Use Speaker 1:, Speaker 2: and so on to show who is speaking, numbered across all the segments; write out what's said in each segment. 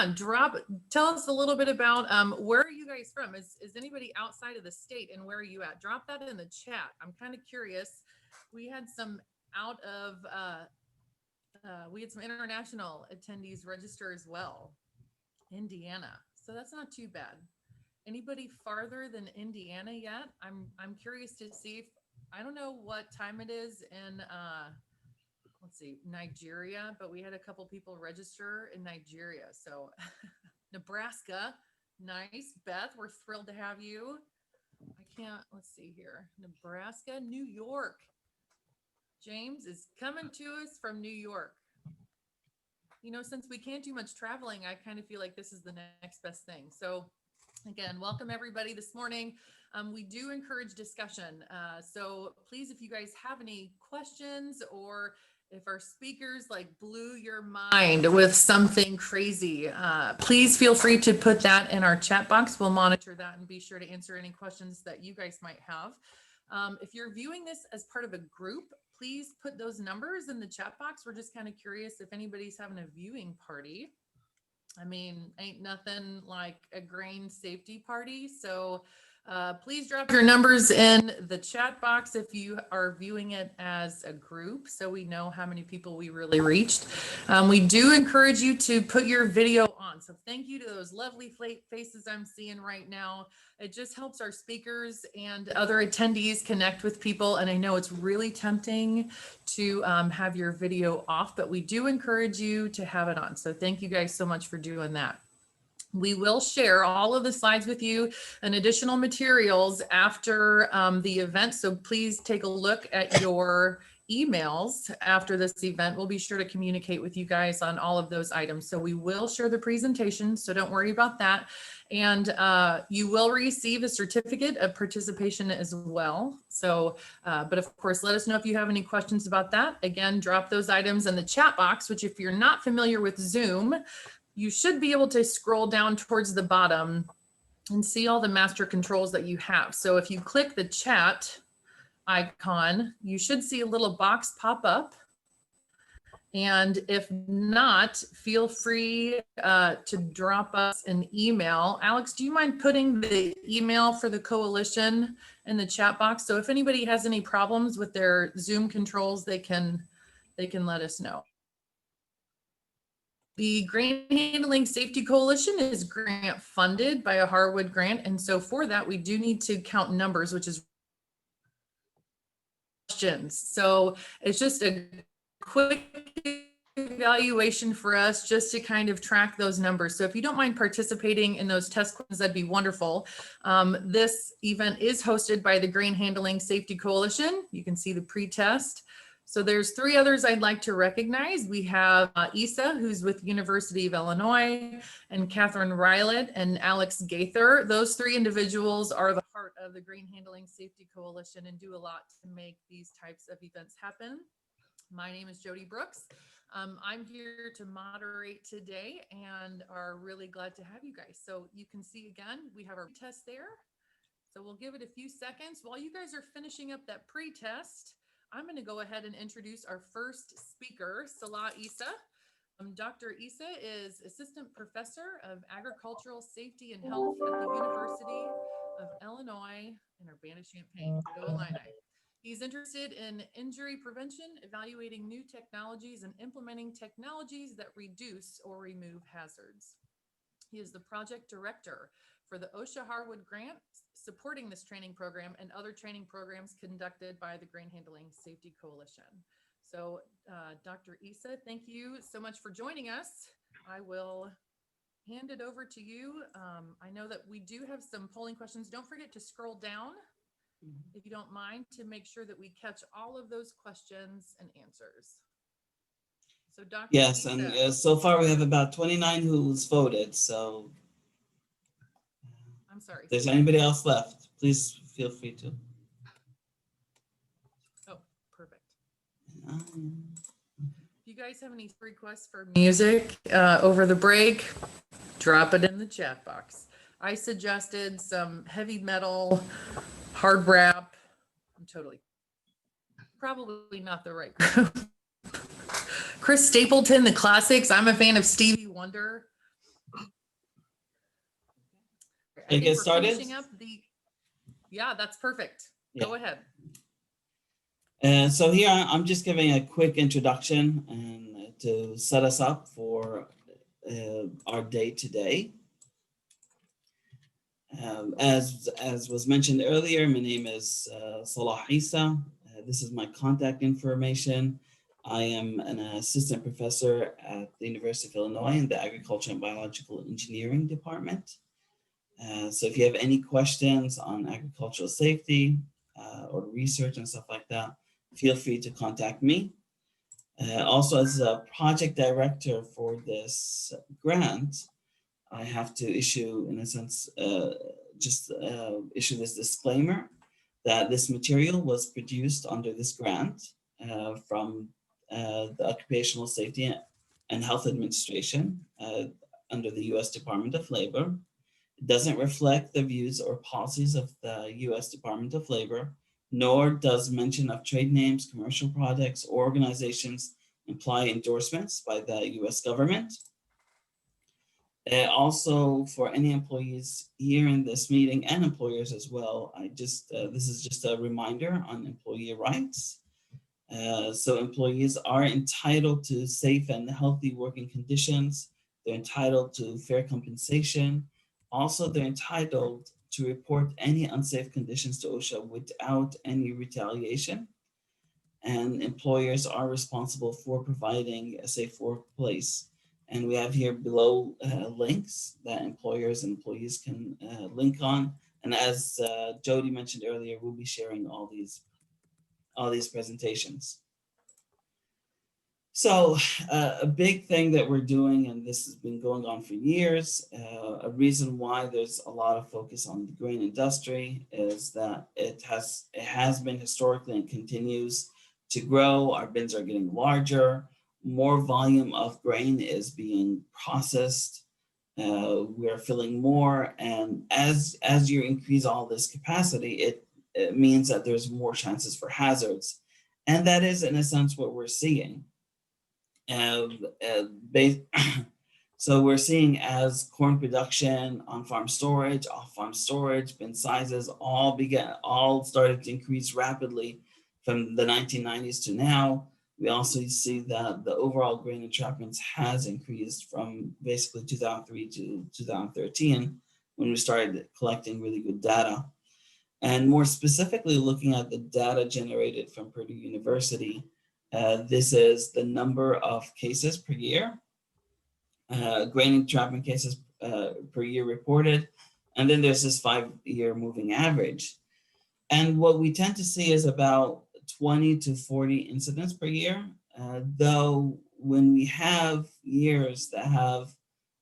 Speaker 1: yeah, tell us a little bit about where are you guys from? Is anybody outside of the state, and where are you at? Drop that in the chat. I'm kind of curious. We had some we had some international attendees register as well. Indiana. So that's not too bad. Anybody farther than Indiana yet? I'm curious to see if, I don't know what time it is in let's see, Nigeria, but we had a couple people register in Nigeria. So Nebraska, nice. Beth, we're thrilled to have you. Let's see here. Nebraska, New York. James is coming to us from New York. You know, since we can't do much traveling, I kind of feel like this is the next best thing. So again, welcome everybody this morning. We do encourage discussion. So please, if you guys have any questions, or if our speakers like blew your mind with something crazy, please feel free to put that in our chat box. We'll monitor that and be sure to answer any questions that you guys might have. If you're viewing this as part of a group, please put those numbers in the chat box. We're just kind of curious if anybody's having a viewing party. I mean, ain't nothing like a grain safety party. So please drop your numbers in the chat box if you are viewing it as a group, so we know how many people we really reached. We do encourage you to put your video on. So thank you to those lovely faces I'm seeing right now. It just helps our speakers and other attendees connect with people. And I know it's really tempting to have your video off, but we do encourage you to have it on. So thank you guys so much for doing that. We will share all of the slides with you and additional materials after the event. So please take a look at your emails after this event. We'll be sure to communicate with you guys on all of those items. So we will share the presentation, so don't worry about that. And you will receive a certificate of participation as well. So, but of course, let us know if you have any questions about that. Again, drop those items in the chat box, which if you're not familiar with Zoom, you should be able to scroll down towards the bottom and see all the master controls that you have. So if you click the chat icon, you should see a little box pop up. And if not, feel free to drop us an email. Alex, do you mind putting the email for the coalition in the chat box? So if anybody has any problems with their Zoom controls, they can let us know. The Grain Handling Safety Coalition is grant funded by a Harwood grant. And so for that, we do need to count numbers, which is questions. So it's just a quick evaluation for us just to kind of track those numbers. So if you don't mind participating in those test questions, that'd be wonderful. This event is hosted by the Grain Handling Safety Coalition. You can see the pre-test. So there's three others I'd like to recognize. We have Isa, who's with University of Illinois, and Catherine Rylett and Alex Gaither. Those three individuals are the heart of the Grain Handling Safety Coalition and do a lot to make these types of events happen. My name is Jody Brooks. I'm here to moderate today and are really glad to have you guys. So you can see again, we have our test there. So we'll give it a few seconds. While you guys are finishing up that pre-test, I'm going to go ahead and introduce our first speaker, Salah Isa. Dr. Isa is Assistant Professor of Agricultural Safety and Health at the University of Illinois in Urbana-Champaign, go Illini. He's interested in injury prevention, evaluating new technologies, and implementing technologies that reduce or remove hazards. He is the project director for the OSHA Harwood Grant, supporting this training program and other training programs conducted by the Grain Handling Safety Coalition. So Dr. Isa, thank you so much for joining us. I will hand it over to you. I know that we do have some polling questions. Don't forget to scroll down, if you don't mind, to make sure that we catch all of those questions and answers. So Dr.
Speaker 2: Yes,
Speaker 1: Isa,
Speaker 2: and so far we have about 29 who's voted, so
Speaker 1: I'm sorry.
Speaker 2: if there's anybody else left, please feel free to.
Speaker 1: Oh, perfect. If you guys have any requests for music over the break, drop it in the chat box. I suggested some heavy metal, hard rap. I'm totally, probably not the right group. Chris Stapleton, the classics. I'm a fan of Stevie Wonder. I
Speaker 2: Can I
Speaker 1: think
Speaker 2: get
Speaker 1: we're
Speaker 2: started?
Speaker 1: finishing up the, yeah, that's perfect.
Speaker 2: Yeah.
Speaker 1: Go ahead.
Speaker 2: So here I'm just giving a quick introduction and to set us up for our day today. As was mentioned earlier, my name is Salah Isa. This is my contact information. I am an assistant professor at the University of Illinois in the Agriculture and Biological Engineering department. So if you have any questions on agricultural safety or research and stuff like that, feel free to contact me. Also, as a project director for this grant, I have to issue, in a sense, issue this disclaimer that this material was produced under this grant from the Occupational Safety and Health Administration under the U.S. Department of Labor. It doesn't reflect the views or policies of the U.S. Department of Labor, nor does mention of trade names, commercial products, or organizations imply endorsements by the U.S. government. Also, for any employees here in this meeting and employers as well, this is just a reminder on employee rights. So employees are entitled to safe and healthy working conditions. They're entitled to fair compensation. Also, they're entitled to report any unsafe conditions to OSHA without any retaliation. And employers are responsible for providing a safe workplace. And we have here below links that employers and employees can link on. And as Jody mentioned earlier, we'll be sharing all these presentations. So a big thing that we're doing, and this has been going on for years, a reason why there's a lot of focus on the grain industry is that it has been historically and continues to grow. Our bins are getting larger, more volume of grain is being processed. We're filling more, and as you increase all this capacity, it means that there's more chances for hazards, and that is in a sense what we're seeing. So we're seeing as corn production, on-farm storage, off-farm storage, bin sizes all started to increase rapidly from the 1990s to now. We also see that the overall grain entrapments has increased from basically 2003 to 2013 when we started collecting really good data. And more specifically, looking at the data generated from Purdue University, this is the number of cases per year, grain entrapment cases per year reported. And then there's this 5-year moving average. And what we tend to see is about 20 to 40 incidents per year, though when we have years that have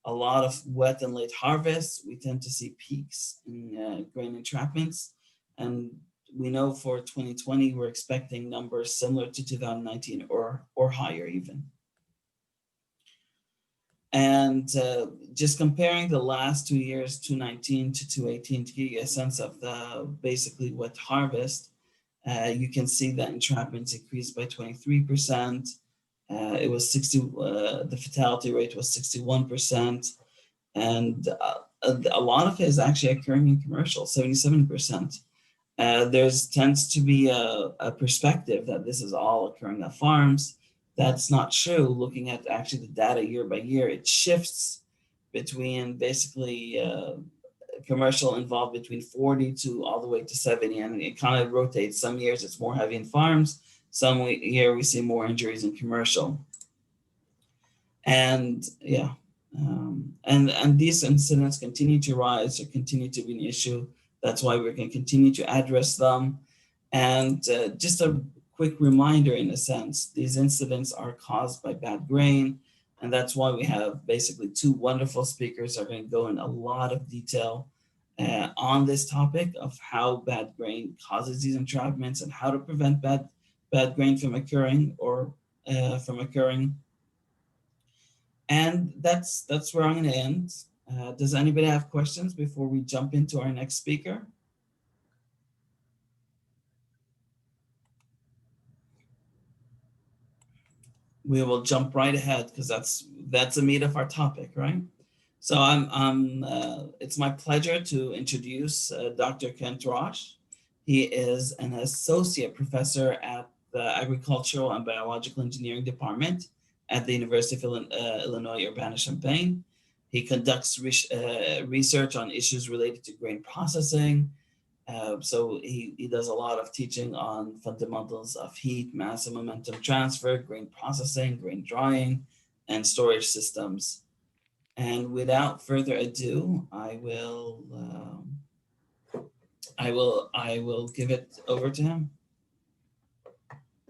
Speaker 2: a lot of wet and late harvests, we tend to see peaks in grain entrapments. And we know for 2020, we're expecting numbers similar to 2019 or higher even. And just comparing the last 2 years, 2019 to 2018, to give you a sense of the basically wet harvest, you can see that entrapments increased by 23%. It was the fatality rate was 61%. And a lot of it is actually occurring in commercial, 77%. There's tends to be a perspective that this is all occurring at farms. That's not true. Looking at actually the data year by year, it shifts between basically commercial involved between 40 to all the way to 70, and it kind of rotates. Some years it's more heavy in farms, some year we see more injuries in commercial. And yeah, and these incidents continue to rise or continue to be an issue. That's why we're going to continue to address them. And just a quick reminder, in a sense, these incidents are caused by bad grain. And that's why we have basically 2 wonderful speakers are going to go in a lot of detail on this topic of how bad grain causes these entrapments and how to prevent bad grain from occurring And that's where I'm going to end. Does anybody have questions before we jump into our next speaker? We will jump right ahead because that's the meat of our topic, right? So it's my pleasure to introduce Dr. Kent Roche. He is an associate professor at the Agricultural and Biological Engineering Department at the University of Illinois Urbana-Champaign. He conducts research on issues related to grain processing. So he does a lot of teaching on fundamentals of heat, mass, and momentum transfer, grain processing, grain drying, and storage systems. And without further ado, I will give it over to him.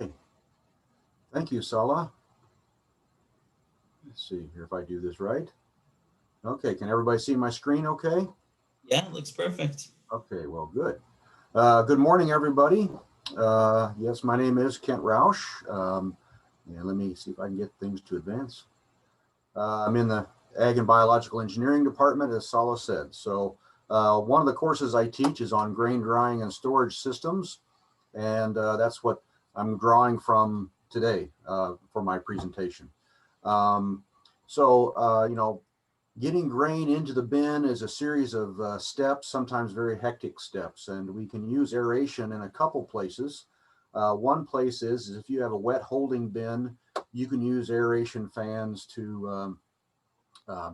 Speaker 3: Okay. Thank you, Salah. Let's see here if I do this right. Okay, can everybody see my screen okay?
Speaker 2: Yeah, it looks perfect.
Speaker 3: Okay, well, good. Good morning, everybody. Yes, my name is Kent Roche. And let me see if I can get things to advance. I'm in the Ag and Biological Engineering Department, as Salah said. So one of the courses I teach is on grain drying and storage systems. And that's what I'm drawing from today for my presentation. Getting grain into the bin is a series of steps, sometimes very hectic steps, and we can use aeration in a couple places. One place is if you have a wet holding bin, you can use aeration fans to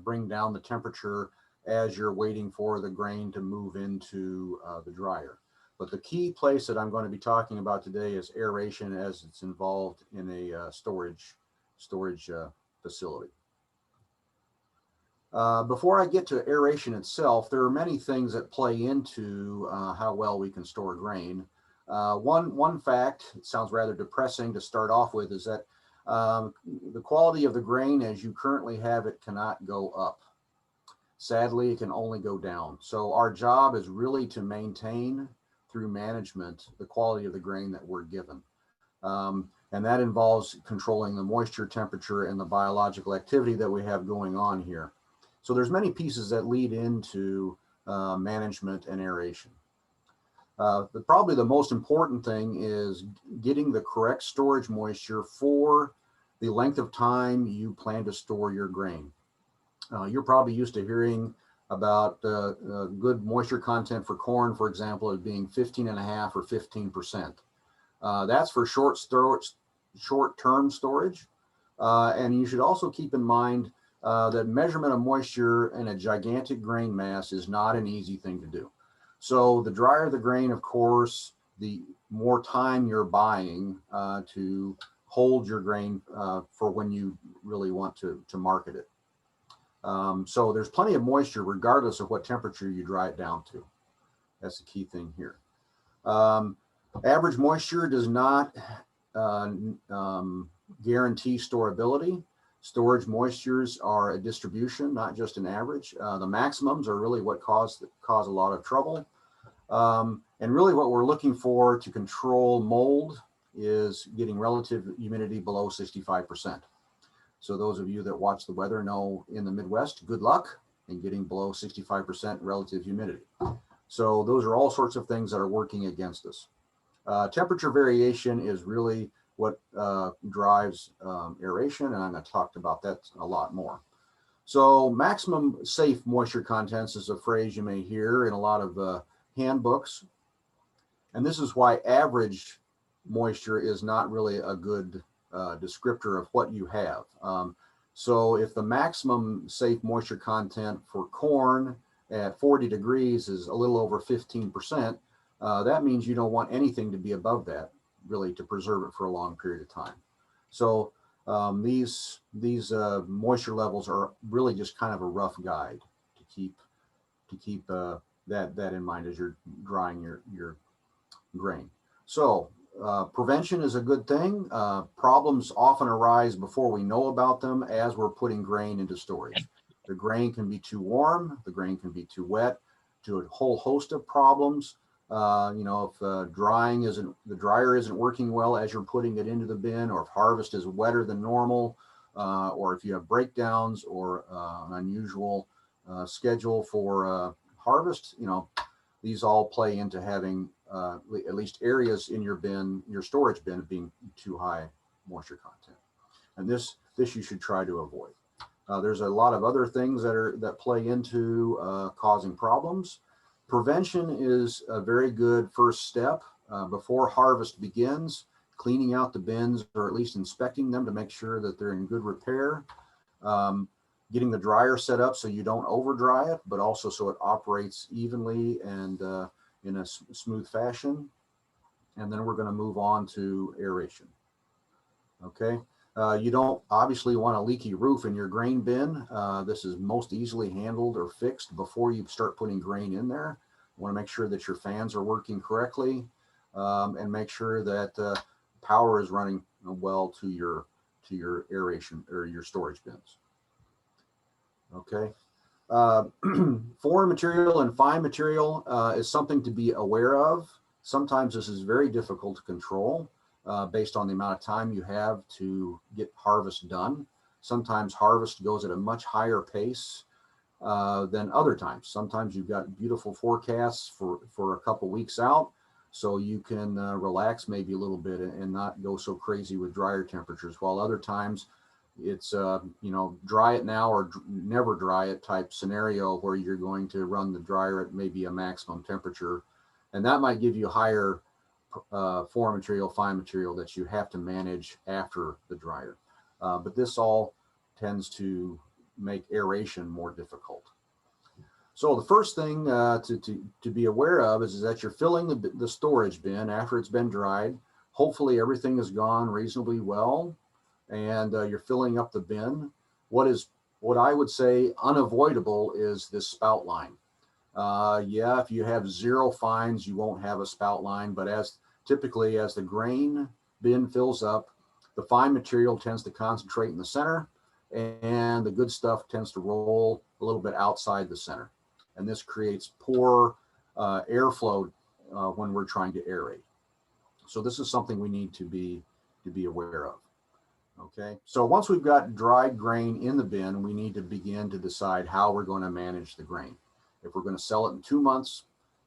Speaker 3: bring down the temperature as you're waiting for the grain to move into the dryer. But the key place that I'm going to be talking about today is aeration as it's involved in a storage facility. Before I get to aeration itself, there are many things that play into how well we can store grain. One fact, it sounds rather depressing to start off with, is that the quality of the grain as you currently have it cannot go up. Sadly, it can only go down. So our job is really to maintain through management the quality of the grain that we're given. And that involves controlling the moisture, temperature, and the biological activity that we have going on here. So there's many pieces that lead into management and aeration. But probably the most important thing is getting the correct storage moisture for the length of time you plan to store your grain. You're probably used to hearing about good moisture content for corn, for example, as being 15.5 or 15%. That's for short-term storage. And you should also keep in mind that measurement of moisture in a gigantic grain mass is not an easy thing to do. So the drier the grain, of course, the more time you're buying to hold your grain for when you really want to market it. So there's plenty of moisture regardless of what temperature you dry it down to. That's the key thing here. Average moisture does not guarantee storability. Storage moistures are a distribution, not just an average. The maximums are really what cause a lot of trouble. And really what we're looking for to control mold is getting relative humidity below 65%. So those of you that watch the weather know in the Midwest, good luck in getting below 65% relative humidity. So those are all sorts of things that are working against us. Temperature variation is really what drives aeration, and I'm going to talk about that a lot more. So maximum safe moisture contents is a phrase you may hear in a lot of handbooks. And this is why average moisture is not really a good descriptor of what you have. So if the maximum safe moisture content for corn at 40 degrees is a little over 15%, that means you don't want anything to be above that, really, to preserve it for a long period of time. So these moisture levels are really just kind of a rough guide to keep that in mind as you're drying your grain. So prevention is a good thing. Problems often arise before we know about them as we're putting grain into storage. The grain can be too warm, the grain can be too wet, to a whole host of problems. If the dryer isn't working well as you're putting it into the bin, or if harvest is wetter than normal, or if you have breakdowns or an unusual schedule for harvest, these all play into having at least areas in your bin, your storage bin, being too high moisture content. And this you should try to avoid. There's a lot of other things that play into causing problems. Prevention is a very good first step before harvest begins. Cleaning out the bins, or at least inspecting them to make sure that they're in good repair. Getting the dryer set up so you don't over dry it, but also so it operates evenly and in a smooth fashion. And then we're going to move on to aeration. Okay. You don't obviously want a leaky roof in your grain bin. This is most easily handled or fixed before you start putting grain in there. You want to make sure that your fans are working correctly, and make sure that power is running well to your aeration or your storage bins. Okay. Foreign material and fine material is something to be aware of. Sometimes this is very difficult to control based on the amount of time you have to get harvest done. Sometimes harvest goes at a much higher pace than other times. Sometimes you've got beautiful forecasts for a couple weeks out, so you can relax maybe a little bit and not go so crazy with drier temperatures, while other times it's dry it now or never dry it type scenario where you're going to run the dryer at maybe a maximum temperature, and that might give you higher foreign material, fine material that you have to manage after the dryer. But this all tends to make aeration more difficult. So the first thing to be aware of is that you're filling the storage bin after it's been dried. Hopefully everything has gone reasonably well, and you're filling up the bin. What I would say unavoidable is this spout line. Yeah, if you have zero fines, you won't have a spout line, but typically as the grain bin fills up, the fine material tends to concentrate in the center, and the good stuff tends to roll a little bit outside the center. And this creates poor airflow when we're trying to aerate. So this is something we need to be aware of. Okay, so once we've got dried grain in the bin, we need to begin to decide how we're going to manage the grain. If we're going to sell it in 2 months,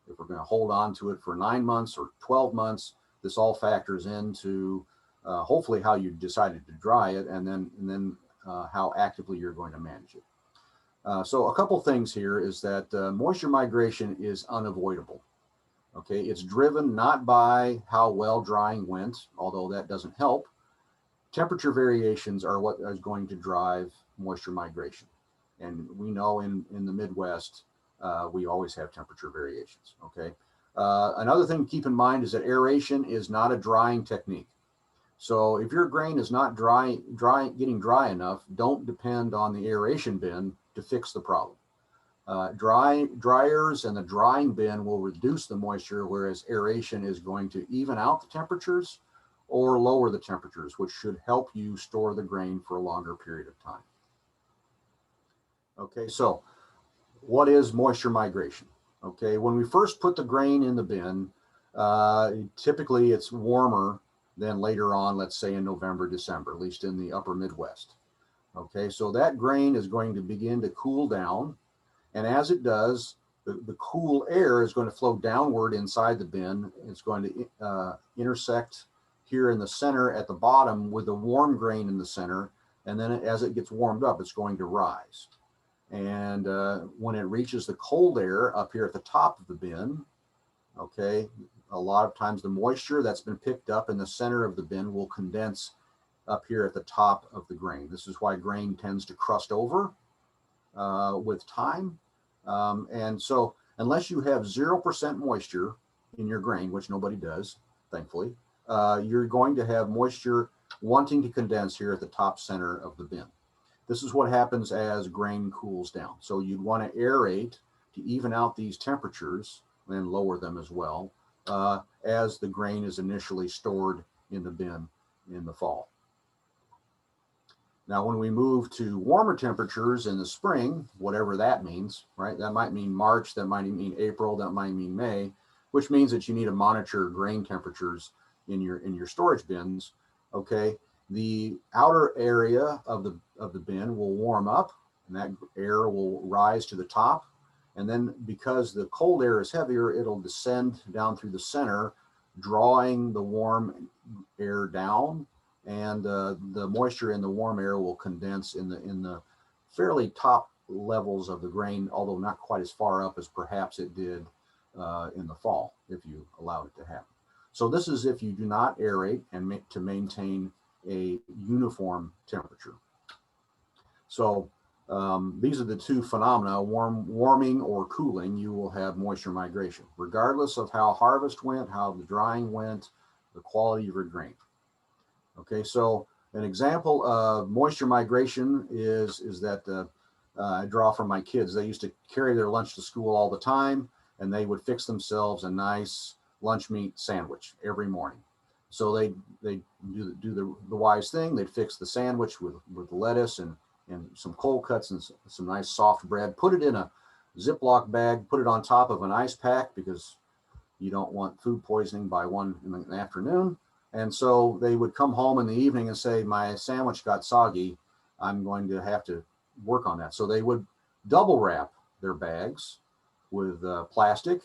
Speaker 3: if we're going to hold on to it for 9 months or 12 months, this all factors into hopefully how you decided to dry it, and then how actively you're going to manage it. So a couple things here is that moisture migration is unavoidable. Okay, it's driven not by how well drying went, although that doesn't help. Temperature variations are what is going to drive moisture migration. And we know in the Midwest, we always have temperature variations, okay? Another thing to keep in mind is that aeration is not a drying technique. So if your grain is not getting dry enough, don't depend on the aeration bin to fix the problem. Dryers and the drying bin will reduce the moisture, whereas aeration is going to even out the temperatures or lower the temperatures, which should help you store the grain for a longer period of time. Okay, so what is moisture migration? Okay, when we first put the grain in the bin, typically it's warmer than later on, let's say in November, December, at least in the upper Midwest. Okay, so that grain is going to begin to cool down. And as it does, the cool air is going to flow downward inside the bin. It's going to intersect here in the center at the bottom with the warm grain in the center. And then as it gets warmed up, it's going to rise. And when it reaches the cold air up here at the top of the bin, okay, a lot of times the moisture that's been picked up in the center of the bin will condense up here at the top of the grain. This is why grain tends to crust over with time. And so unless you have 0% moisture in your grain, which nobody does, thankfully, you're going to have moisture wanting to condense here at the top center of the bin. This is what happens as grain cools down. So you'd want to aerate to even out these temperatures and lower them as well as the grain is initially stored in the bin in the fall. Now, when we move to warmer temperatures in the spring, whatever that means, right? That might mean March, that might mean April, that might mean May, which means that you need to monitor grain temperatures in your storage bins. Okay, the outer area of the bin will warm up, and that air will rise to the top. And then because the cold air is heavier, it'll descend down through the center, drawing the warm air down, and the moisture in the warm air will condense in the fairly top levels of the grain, although not quite as far up as perhaps it did in the fall, if you allowed it to happen. So this is if you do not aerate and to maintain a uniform temperature. So these are the two phenomena, warming or cooling. You will have moisture migration, regardless of how harvest went, how the drying went, the quality of your grain. Okay, so an example of moisture migration is that I draw from my kids. They used to carry their lunch to school all the time, and they would fix themselves a nice lunch meat sandwich every morning. So they do the wise thing. They'd fix the sandwich with lettuce and some cold cuts and some nice soft bread, put it in a Ziploc bag, put it on top of an ice pack because you don't want food poisoning by 1 in the afternoon. And so they would come home in the evening and say, my sandwich got soggy. I'm going to have to work on that. So they would double wrap their bags with plastic.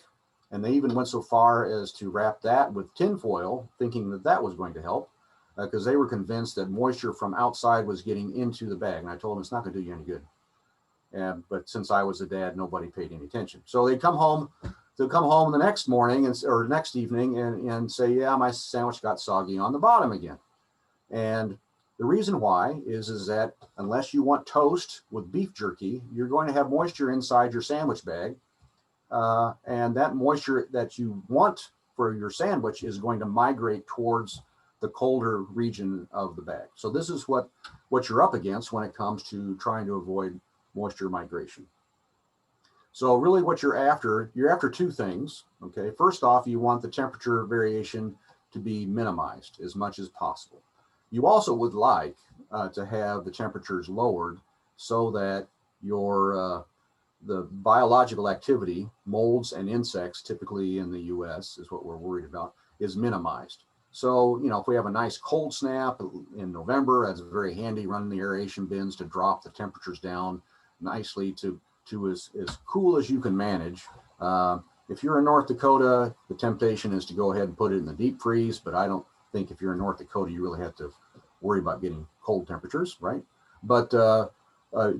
Speaker 3: And they even went so far as to wrap that with tin foil, thinking that that was going to help, because they were convinced that moisture from outside was getting into the bag. And I told them it's not going to do you any good. But since I was a dad, nobody paid any attention. So they'd come home the next morning or next evening and say, yeah, my sandwich got soggy on the bottom again. And the reason why is that unless you want toast with beef jerky, you're going to have moisture inside your sandwich bag. And that moisture that you want for your sandwich is going to migrate towards the colder region of the bag. So this is what you're up against when it comes to trying to avoid moisture migration. So really what you're after two things. Okay, first off, you want the temperature variation to be minimized as much as possible. You also would like to have the temperatures lowered so that your the biological activity, molds and insects, typically in the US is what we're worried about, is minimized. So, you know, if we have a nice cold snap in November, that's very handy, running the aeration bins to drop the temperatures down nicely to as cool as you can manage. If you're in North Dakota, the temptation is to go ahead and put it in the deep freeze, but I don't think if you're in North Dakota, you really have to worry about getting cold temperatures, right? But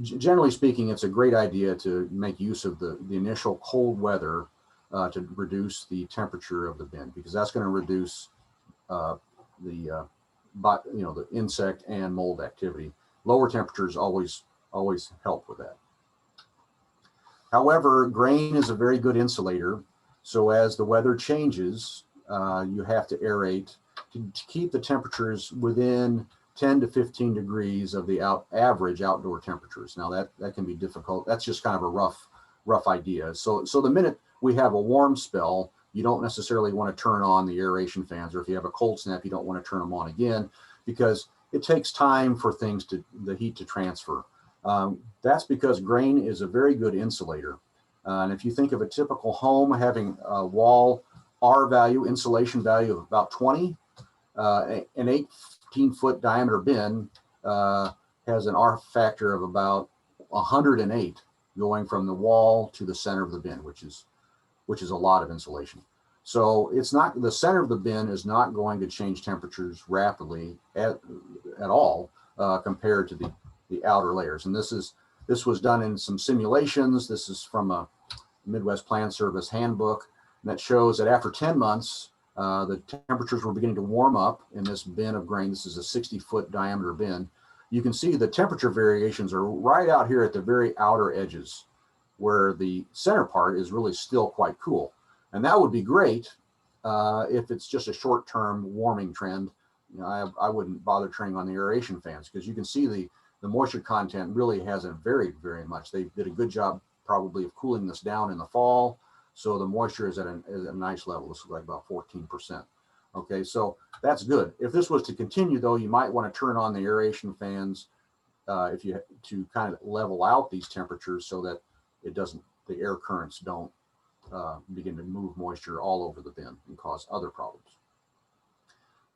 Speaker 3: generally speaking, it's a great idea to make use of the initial cold weather to reduce the temperature of the bin, because that's going to reduce the insect and mold activity. Lower temperatures always help with that. However, grain is a very good insulator. So as the weather changes, you have to aerate to keep the temperatures within 10 to 15 degrees of the average outdoor temperatures. Now that can be difficult. That's just kind of a rough idea. So the minute we have a warm spell, you don't necessarily want to turn on the aeration fans, or if you have a cold snap, you don't want to turn them on again, because it takes time for the heat to transfer. That's because grain is a very good insulator. And if you think of a typical home having a wall R value, insulation value of about 20, an 18-foot diameter bin has an R factor of about 108 going from the wall to the center of the bin, which is a lot of insulation. So it's not, the center of the bin is not going to change temperatures rapidly at all compared to the outer layers. And this was done in some simulations. This is from a Midwest Plant Service handbook that shows that after 10 months, the temperatures were beginning to warm up in this bin of grain. This is a 60-foot diameter bin. You can see the temperature variations are right out here at the very outer edges, where the center part is really still quite cool. And that would be great if it's just a short-term warming trend. You know, I wouldn't bother turning on the aeration fans, because you can see the moisture content really hasn't varied very much. They did a good job probably of cooling this down in the fall. So the moisture is at a nice level. This is like about 14%. Okay, so that's good. If this was to continue though, you might want to turn on the aeration fans to kind of level out these temperatures so that the air currents don't begin to move moisture all over the bin and cause other problems.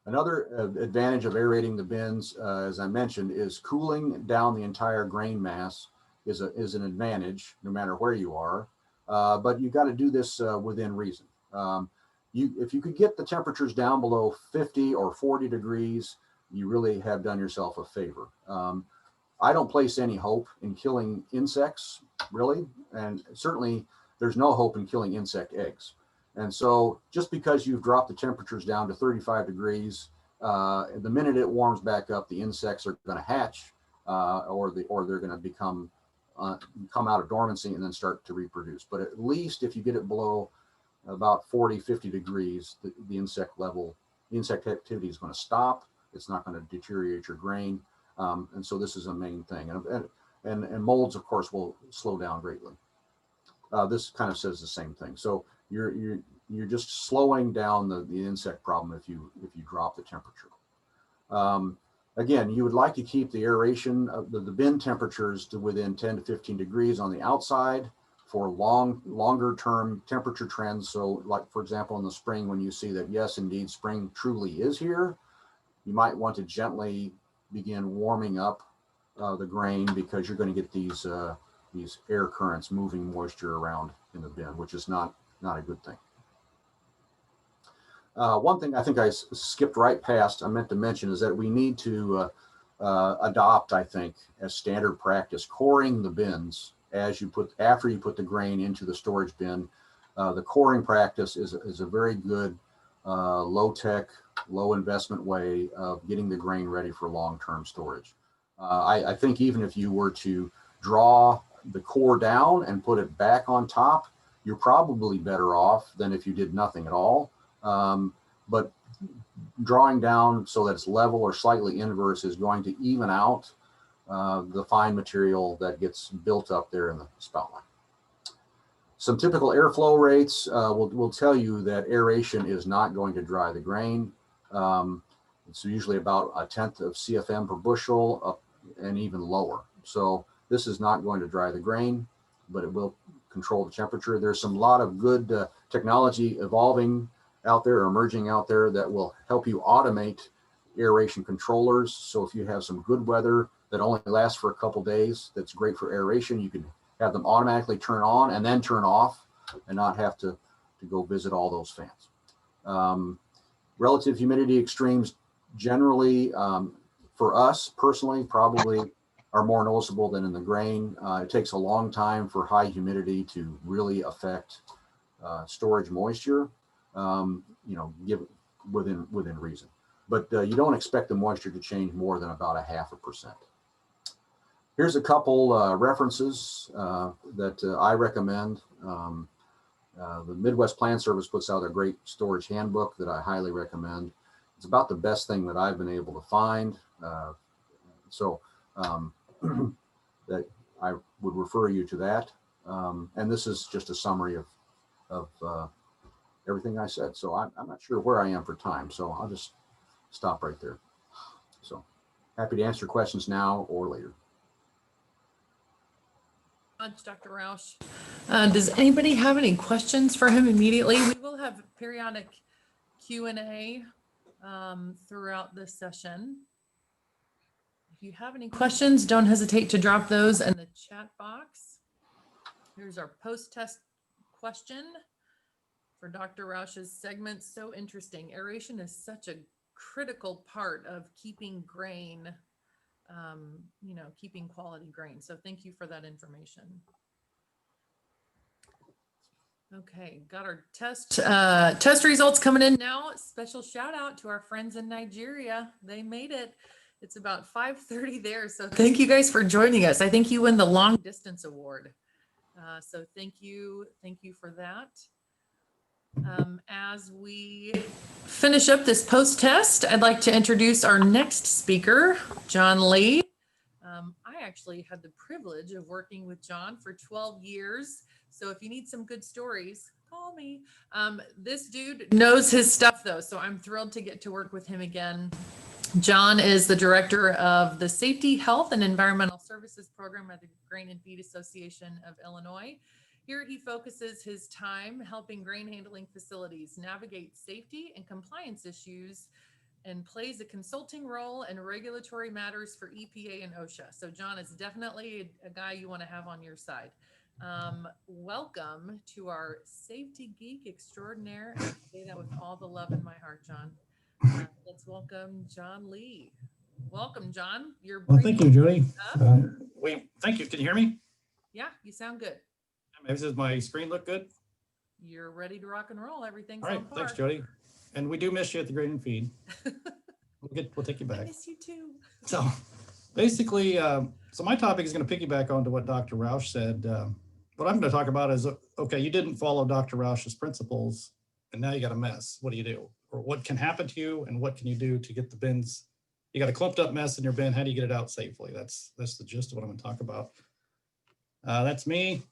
Speaker 3: Another advantage of aerating the bins, as I mentioned, is cooling down the entire grain mass is an advantage no matter where you are. But you got to do this within reason. If you could get the temperatures down below 50 or 40 degrees, you really have done yourself a favor. I don't place any hope in killing insects, really. And certainly there's no hope in killing insect eggs. And so just because you've dropped the temperatures down to 35 degrees, the minute it warms back up, the insects are going to hatch, or they're going to become come out of dormancy and then start to reproduce. But at least if you get it below about 40, 50 degrees, the insect activity is going to stop. It's not going to deteriorate your grain. And so this is a main thing. And molds, of course, will slow down greatly. This kind of says the same thing. So you're just slowing down the insect problem if you drop the temperature. Again, you would like to keep the aeration of the bin temperatures to within 10 to 15 degrees on the outside for longer term temperature trends. So like, for example, in the spring, when you see that, yes, indeed, spring truly is here, you might want to gently begin warming up the grain, because you're going to get these air currents moving moisture around in the bin, which is not a good thing. One thing I think I skipped right past, I meant to mention, is that we need to adopt, I think, as standard practice, coring the bins after you put the grain into the storage bin. The coring practice is a very good low-tech, low-investment way of getting the grain ready for long-term storage. I think even if you were to draw the core down and put it back on top, you're probably better off than if you did nothing at all. But drawing down so that it's level or slightly inverse is going to even out the fine material that gets built up there in the spout line. Some typical airflow rates will tell you that aeration is not going to dry the grain. It's usually about 1/10 of CFM per bushel, up and even lower. So this is not going to dry the grain, but it will control the temperature. There's some lot of good technology evolving out there, or emerging out there, that will help you automate aeration controllers. So if you have some good weather that only lasts for a couple days, that's great for aeration, you can have them automatically turn on and then turn off, and not have to go visit all those fans. Relative humidity extremes generally, for us personally, probably are more noticeable than in the grain. It takes a long time for high humidity to really affect storage moisture, give within reason. But you don't expect the moisture to change more than about 0.5%. Here's a couple references that I recommend. The Midwest Plant Service puts out a great storage handbook that I highly recommend. It's about the best thing that I've been able to find. That I would refer you to that. And this is just a summary of everything I said. So I'm not sure where I am for time, so I'll just stop right there. So happy to answer questions now or later.
Speaker 1: Dr. Roche. Does anybody have any questions for him immediately? We will have periodic Q&A throughout this session. If you have any questions, don't hesitate to drop those in the chat box. Here's our post-test question for Dr. Roche's segment. So interesting. Aeration is such a critical part of keeping grain, keeping quality grain. So thank you for that information. Okay, got our test results coming in now. Special shout out to our friends in Nigeria. They made it. It's about 5:30 there. So thank you guys for joining us. I think you win the long distance award. So thank you for that. As we finish up this post-test, I'd like to introduce our next speaker, John Lee. I actually had the privilege of working with John for 12 years. So if you need some good stories, call me. This dude knows his stuff though, so I'm thrilled to get to work with him again. John is the director of the Safety, Health, and Environmental Services Program at the Grain and Feed Association of Illinois. Here he focuses his time helping grain handling facilities navigate safety and compliance issues, and plays a consulting role in regulatory matters for EPA and OSHA. So John is definitely a guy you want to have on your side. Welcome to our safety geek extraordinaire. I say that with all the love in my heart, John. Let's welcome John Lee. Welcome, John. You're
Speaker 4: Well, thank you, Jody.
Speaker 1: up.
Speaker 4: Thank you. Can you hear me?
Speaker 1: Yeah, you sound good.
Speaker 4: Does my screen look good?
Speaker 1: You're ready to rock and roll. Everything's
Speaker 4: All right,
Speaker 1: on par.
Speaker 4: thanks, Jody. And we do miss you at the grade and feed. We'll take you
Speaker 1: I
Speaker 4: back.
Speaker 1: miss you too.
Speaker 4: So basically, so my topic is going to piggyback onto what Dr. Roche said. What I'm going to talk about is, okay, you didn't follow Dr. Roche's principles, and now you got a mess. What do you do? Or what can happen to you, and what can you do to get the bins? You got a clumped up mess in your bin. How do you get it out safely? That's the gist of what I'm going to talk about. That's me,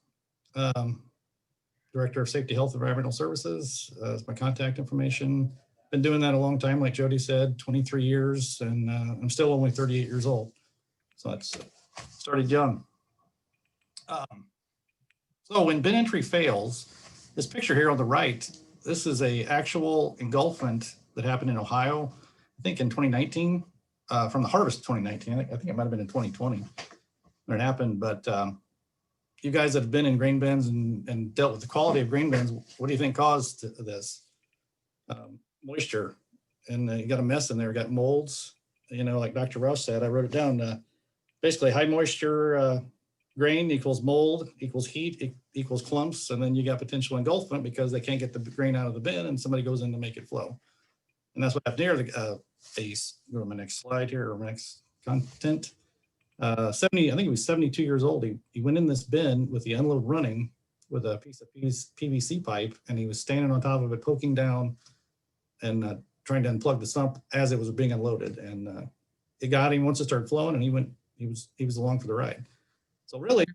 Speaker 4: Director of Safety, Health, Environmental Services. Is my contact information. Been doing that a long time, like Jody said, 23 years, and I'm still only 38 years old. So that's started young. So when bin entry fails, this picture here on the right, this is a actual engulfment that happened in Ohio, I think in 2019, from the harvest of 2019. I think it might've been in 2020 when it happened, but you guys that have been in grain bins and dealt with the quality of grain bins, what do you think caused this? Moisture, and you got a mess in there, got molds, you know, like Dr. Roche said, I wrote it down, basically high moisture grain equals mold, equals heat, equals clumps, and then you got potential engulfment because they can't get the grain out of the bin and somebody goes in to make it flow. And that's what happened here. The base, go to my next slide here, or my next content. 70, I think he was 72 years old. He went in this bin with the unload running with a piece of PVC pipe, and he was standing on top of it, poking down and trying to unplug the sump as it was being unloaded. And it got him once it started flowing, and he was along for the ride. So really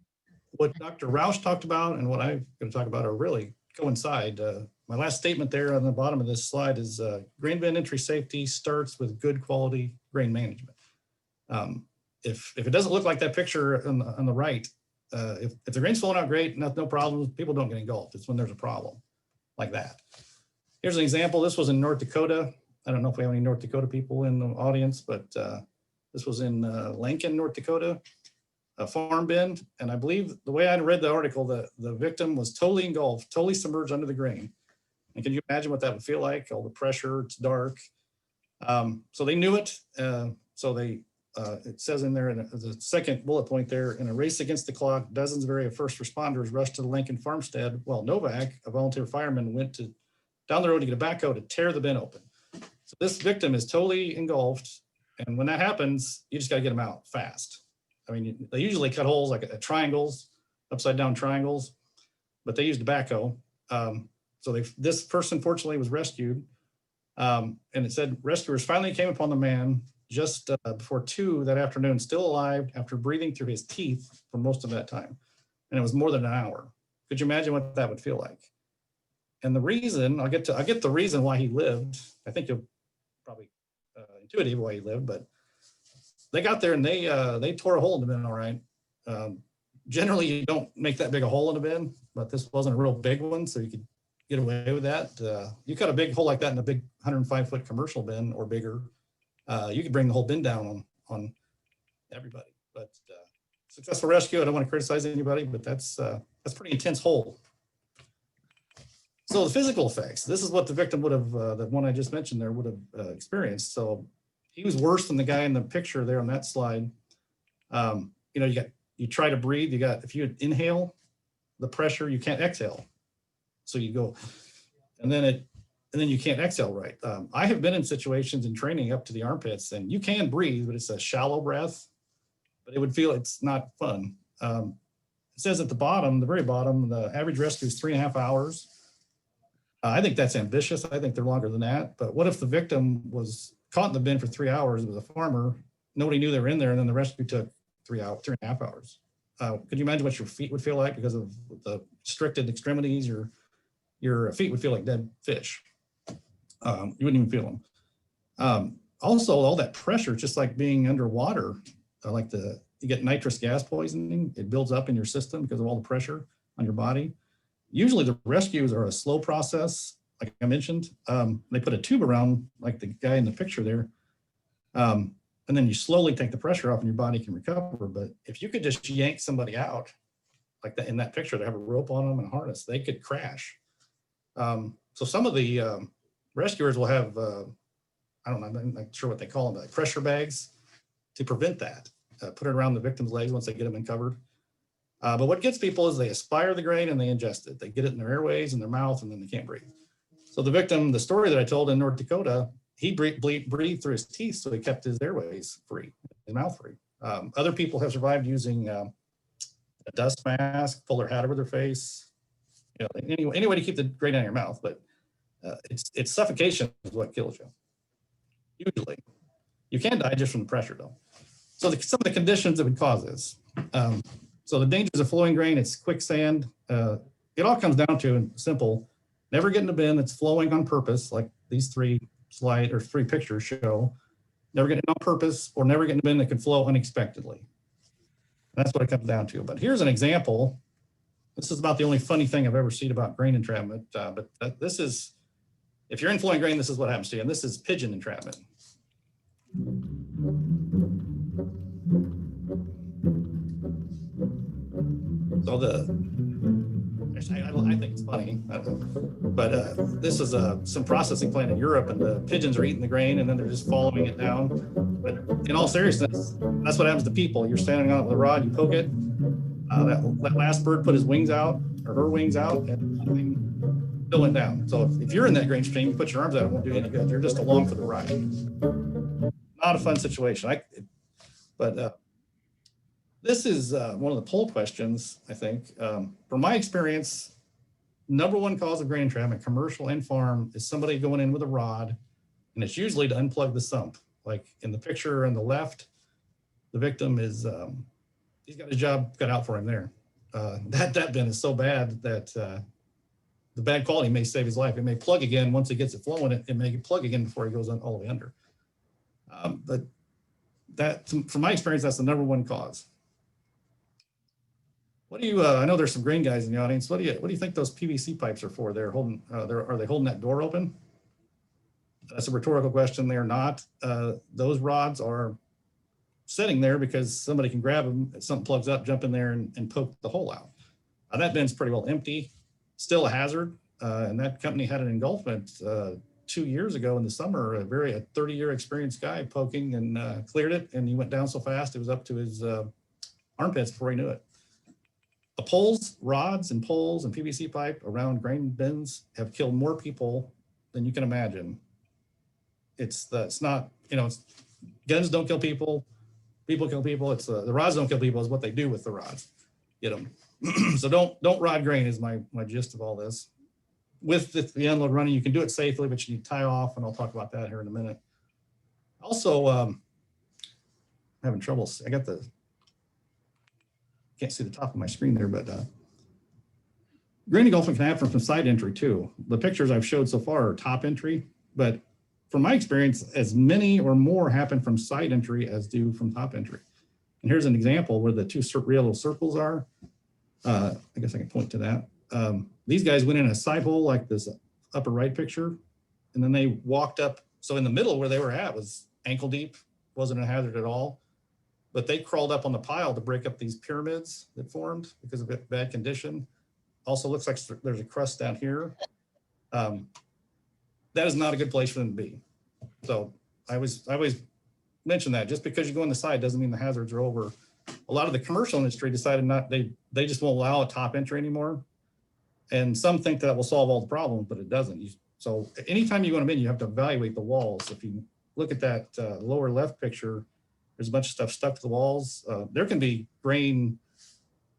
Speaker 4: what Dr. Roche talked about and what I'm going to talk about are really coincide. My last statement there on the bottom of this slide is grain bin entry safety starts with good quality grain management. If it doesn't look like that picture on the right, if the grain's flowing out great, no problems, people don't get engulfed. It's when there's a problem like that. Here's an example. This was in North Dakota. I don't know if we have any North Dakota people in the audience, but this was in Lincoln, North Dakota, a farm bin. And I believe the way I read the article, the victim was totally engulfed, totally submerged under the grain. And can you imagine what that would feel like? All the pressure, it's dark. So they knew it. So they, it says in there in the second bullet point there, in a race against the clock, dozens of area first responders rushed to the Lincoln farmstead while Novak, a volunteer fireman, went down the road to get a backhoe to tear the bin open. So this victim is totally engulfed. And when that happens, you just got to get them out fast. I mean, they usually cut holes like triangles, upside down triangles, but they used a backhoe. So this person fortunately was rescued. And it said rescuers finally came upon the man just before 2 that afternoon, still alive after breathing through his teeth for most of that time. And it was more than an hour. Could you imagine what that would feel like? And the reason, I'll get the reason why he lived. I think you'll probably intuitive why he lived, but they got there and they tore a hole in the bin all right. Generally, you don't make that big a hole in a bin, but this wasn't a real big one, so you could get away with that. You cut a big hole like that in a big 105-foot commercial bin or bigger, you could bring the whole bin down on everybody. But successful rescue, I don't want to criticize anybody, but that's pretty intense hole. So the physical effects, this is what the victim would have, the one I just mentioned there would have experienced. So he was worse than the guy in the picture there on that slide. You know, you try to breathe, if you inhale the pressure, you can't exhale. So you go, and then you can't exhale right. I have been in situations in training up to the armpits, and you can breathe, but it's a shallow breath, but it would feel it's not fun. It says at the bottom, the very bottom, the average rescue is 3.5 hours. I think that's ambitious. I think they're longer than that. But what if the victim was caught in the bin for 3 hours with a farmer? Nobody knew they were in there, and then the rescue took 3.5 hours. Could you imagine what your feet would feel like because of the restricted extremities? Your feet would feel like dead fish. You wouldn't even feel them. Also, all that pressure, just like being underwater, you get nitrous gas poisoning. It builds up in your system because of all the pressure on your body. Usually the rescues are a slow process, like I mentioned. They put a tube around, like the guy in the picture there, and then you slowly take the pressure off and your body can recover. But if you could just yank somebody out, like that in that picture, they have a rope on them and a harness, they could crash. So some of the rescuers will have, I don't know, I'm not sure what they call them, like pressure bags to prevent that. Put it around the victim's legs once they get them uncovered. But what gets people is they aspire the grain and they ingest it. They get it in their airways and their mouth, and then they can't breathe. So the victim, the story that I told in North Dakota, he breathed through his teeth, so he kept his airways free, his mouth free. Other people have survived using a dust mask, pull their hat over their face, you know, any way to keep the grain out of your mouth. But it's suffocation is what kills you. Usually, you can die just from the pressure, though. So some of the conditions that would cause this. So the dangers of flowing grain, it's quicksand. It all comes down to simple: never get in a bin that's flowing on purpose, like these three pictures show. Never get in on purpose, or never get in a bin that can flow unexpectedly. That's what it comes down to. But here's an example. This is about the only funny thing I've ever seen about grain entrapment. But this is, if you're in flowing grain, this is what happens to you. And this is pigeon entrapment. So I think it's funny, but this is some processing plant in Europe, and the pigeons are eating the grain and then they're just following it down. But in all seriousness, that's what happens to people. You're standing on it with a rod, you poke it. That last bird put his wings out, or her wings out, and nothing still went down. So if you're in that grain stream, you put your arms out, it won't do any good. You're just along for the ride. Not a fun situation. This is one of the poll questions, I think. From my experience, number one cause of grain entrapment, commercial and farm, is somebody going in with a rod, and it's usually to unplug the sump. Like in the picture on the left, the victim is, he's got a job cut out for him there. That bin is so bad that the bad quality may save his life. It may plug again once it gets it flowing. It may plug again before he goes all the way under. But that, from my experience, that's the number one cause. What do you? I know there's some grain guys in the audience. What do you think those PVC pipes are for? They're holding. Are they holding that door open? That's a rhetorical question. They're not. Those rods are sitting there because somebody can grab them. If something plugs up, jump in there and poke the hole out. That bin's pretty well empty. Still a hazard. And that company had an engulfment 2 years ago in the summer. A 30-year experienced guy poking and cleared it, and he went down so fast it was up to his armpits before he knew it. The poles, rods and poles and PVC pipe around grain bins have killed more people than you can imagine. It's not, guns don't kill people, people kill people. It's the rods don't kill people is what they do with the rods. Get them. So don't rod grain is my gist of all this. With the unload running, you can do it safely, but you need to tie off, and I'll talk about that here in a minute. Also, having trouble. Can't see the top of my screen there, but grain engulfment can happen from side entry too. The pictures I've showed so far are top entry, but from my experience, as many or more happen from side entry as do from top entry. And here's an example where the two real little circles are. I guess I can point to that. These guys went in a side hole like this upper right picture, and then they walked up. So in the middle where they were at was ankle deep, wasn't a hazard at all. But they crawled up on the pile to break up these pyramids that formed because of bad condition. Also looks like there's a crust down here. That is not a good place for them to be. So I always mention that just because you go on the side doesn't mean the hazards are over. A lot of the commercial industry decided they just won't allow a top entry anymore. And some think that will solve all the problems, but it doesn't. So anytime you go in a bin, you have to evaluate the walls. If you look at that lower left picture, there's a bunch of stuff stuck to the walls. There can be grain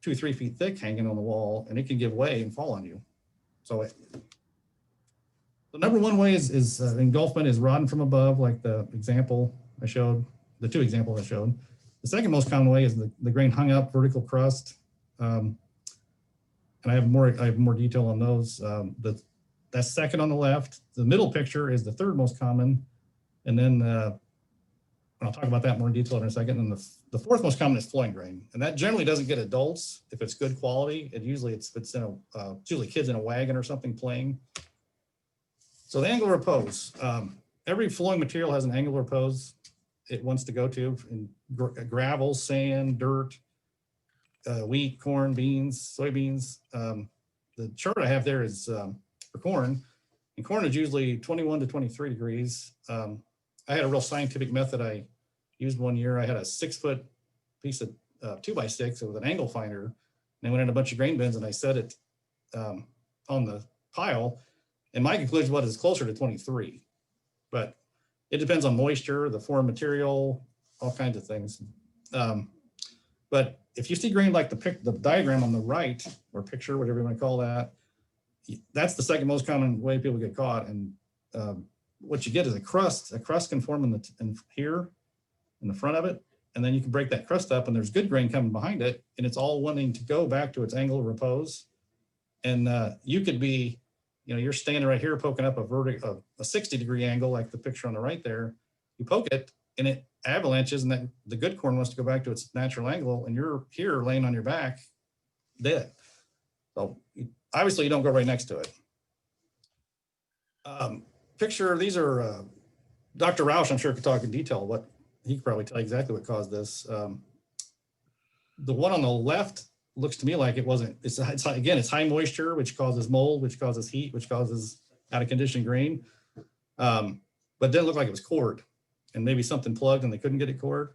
Speaker 4: 2-3 feet thick hanging on the wall, and it can give way and fall on you. So the number one way is engulfment is rodding from above, like the example I showed, the two examples I showed. The second most common way is the grain hung up, vertical crust. And I have more detail on those. That's second on the left. The middle picture is the third most common. And then I'll talk about that more in detail in a second. And the fourth most common is flowing grain. And that generally doesn't get adults if it's good quality. It's usually kids in a wagon or something playing. So the angular pose. Every flowing material has an angular pose it wants to go to in gravel, sand, dirt, wheat, corn, beans, soybeans. The chart I have there is for corn. And corn is usually 21 to 23 degrees. I had a real scientific method I used one year. I had a 6-foot piece of 2x6 with an angle finder, and I went in a bunch of grain bins and I set it on the pile. And my conclusion was it's closer to 23, but it depends on moisture, the form material, all kinds of things. But if you see grain like the diagram on the right, or picture, whatever you want to call that, that's the second most common way people get caught. And what you get is a crust. A crust can form in here, in the front of it, and then you can break that crust up, and there's good grain coming behind it, and it's all wanting to go back to its angle of repose. And you could be, you're standing right here poking up a 60-degree angle, like the picture on the right there. You poke it, and it avalanches, and then the good corn wants to go back to its natural angle, and you're here laying on your back, dead. So obviously you don't go right next to it. Picture, these are, Dr. Roche, I'm sure could talk in detail, what he could probably tell you exactly what caused this. The one on the left looks to me like it wasn't, it's again, it's high moisture, which causes mold, which causes heat, which causes out of condition grain. But it didn't look like it was cored, and maybe something plugged and they couldn't get it cored.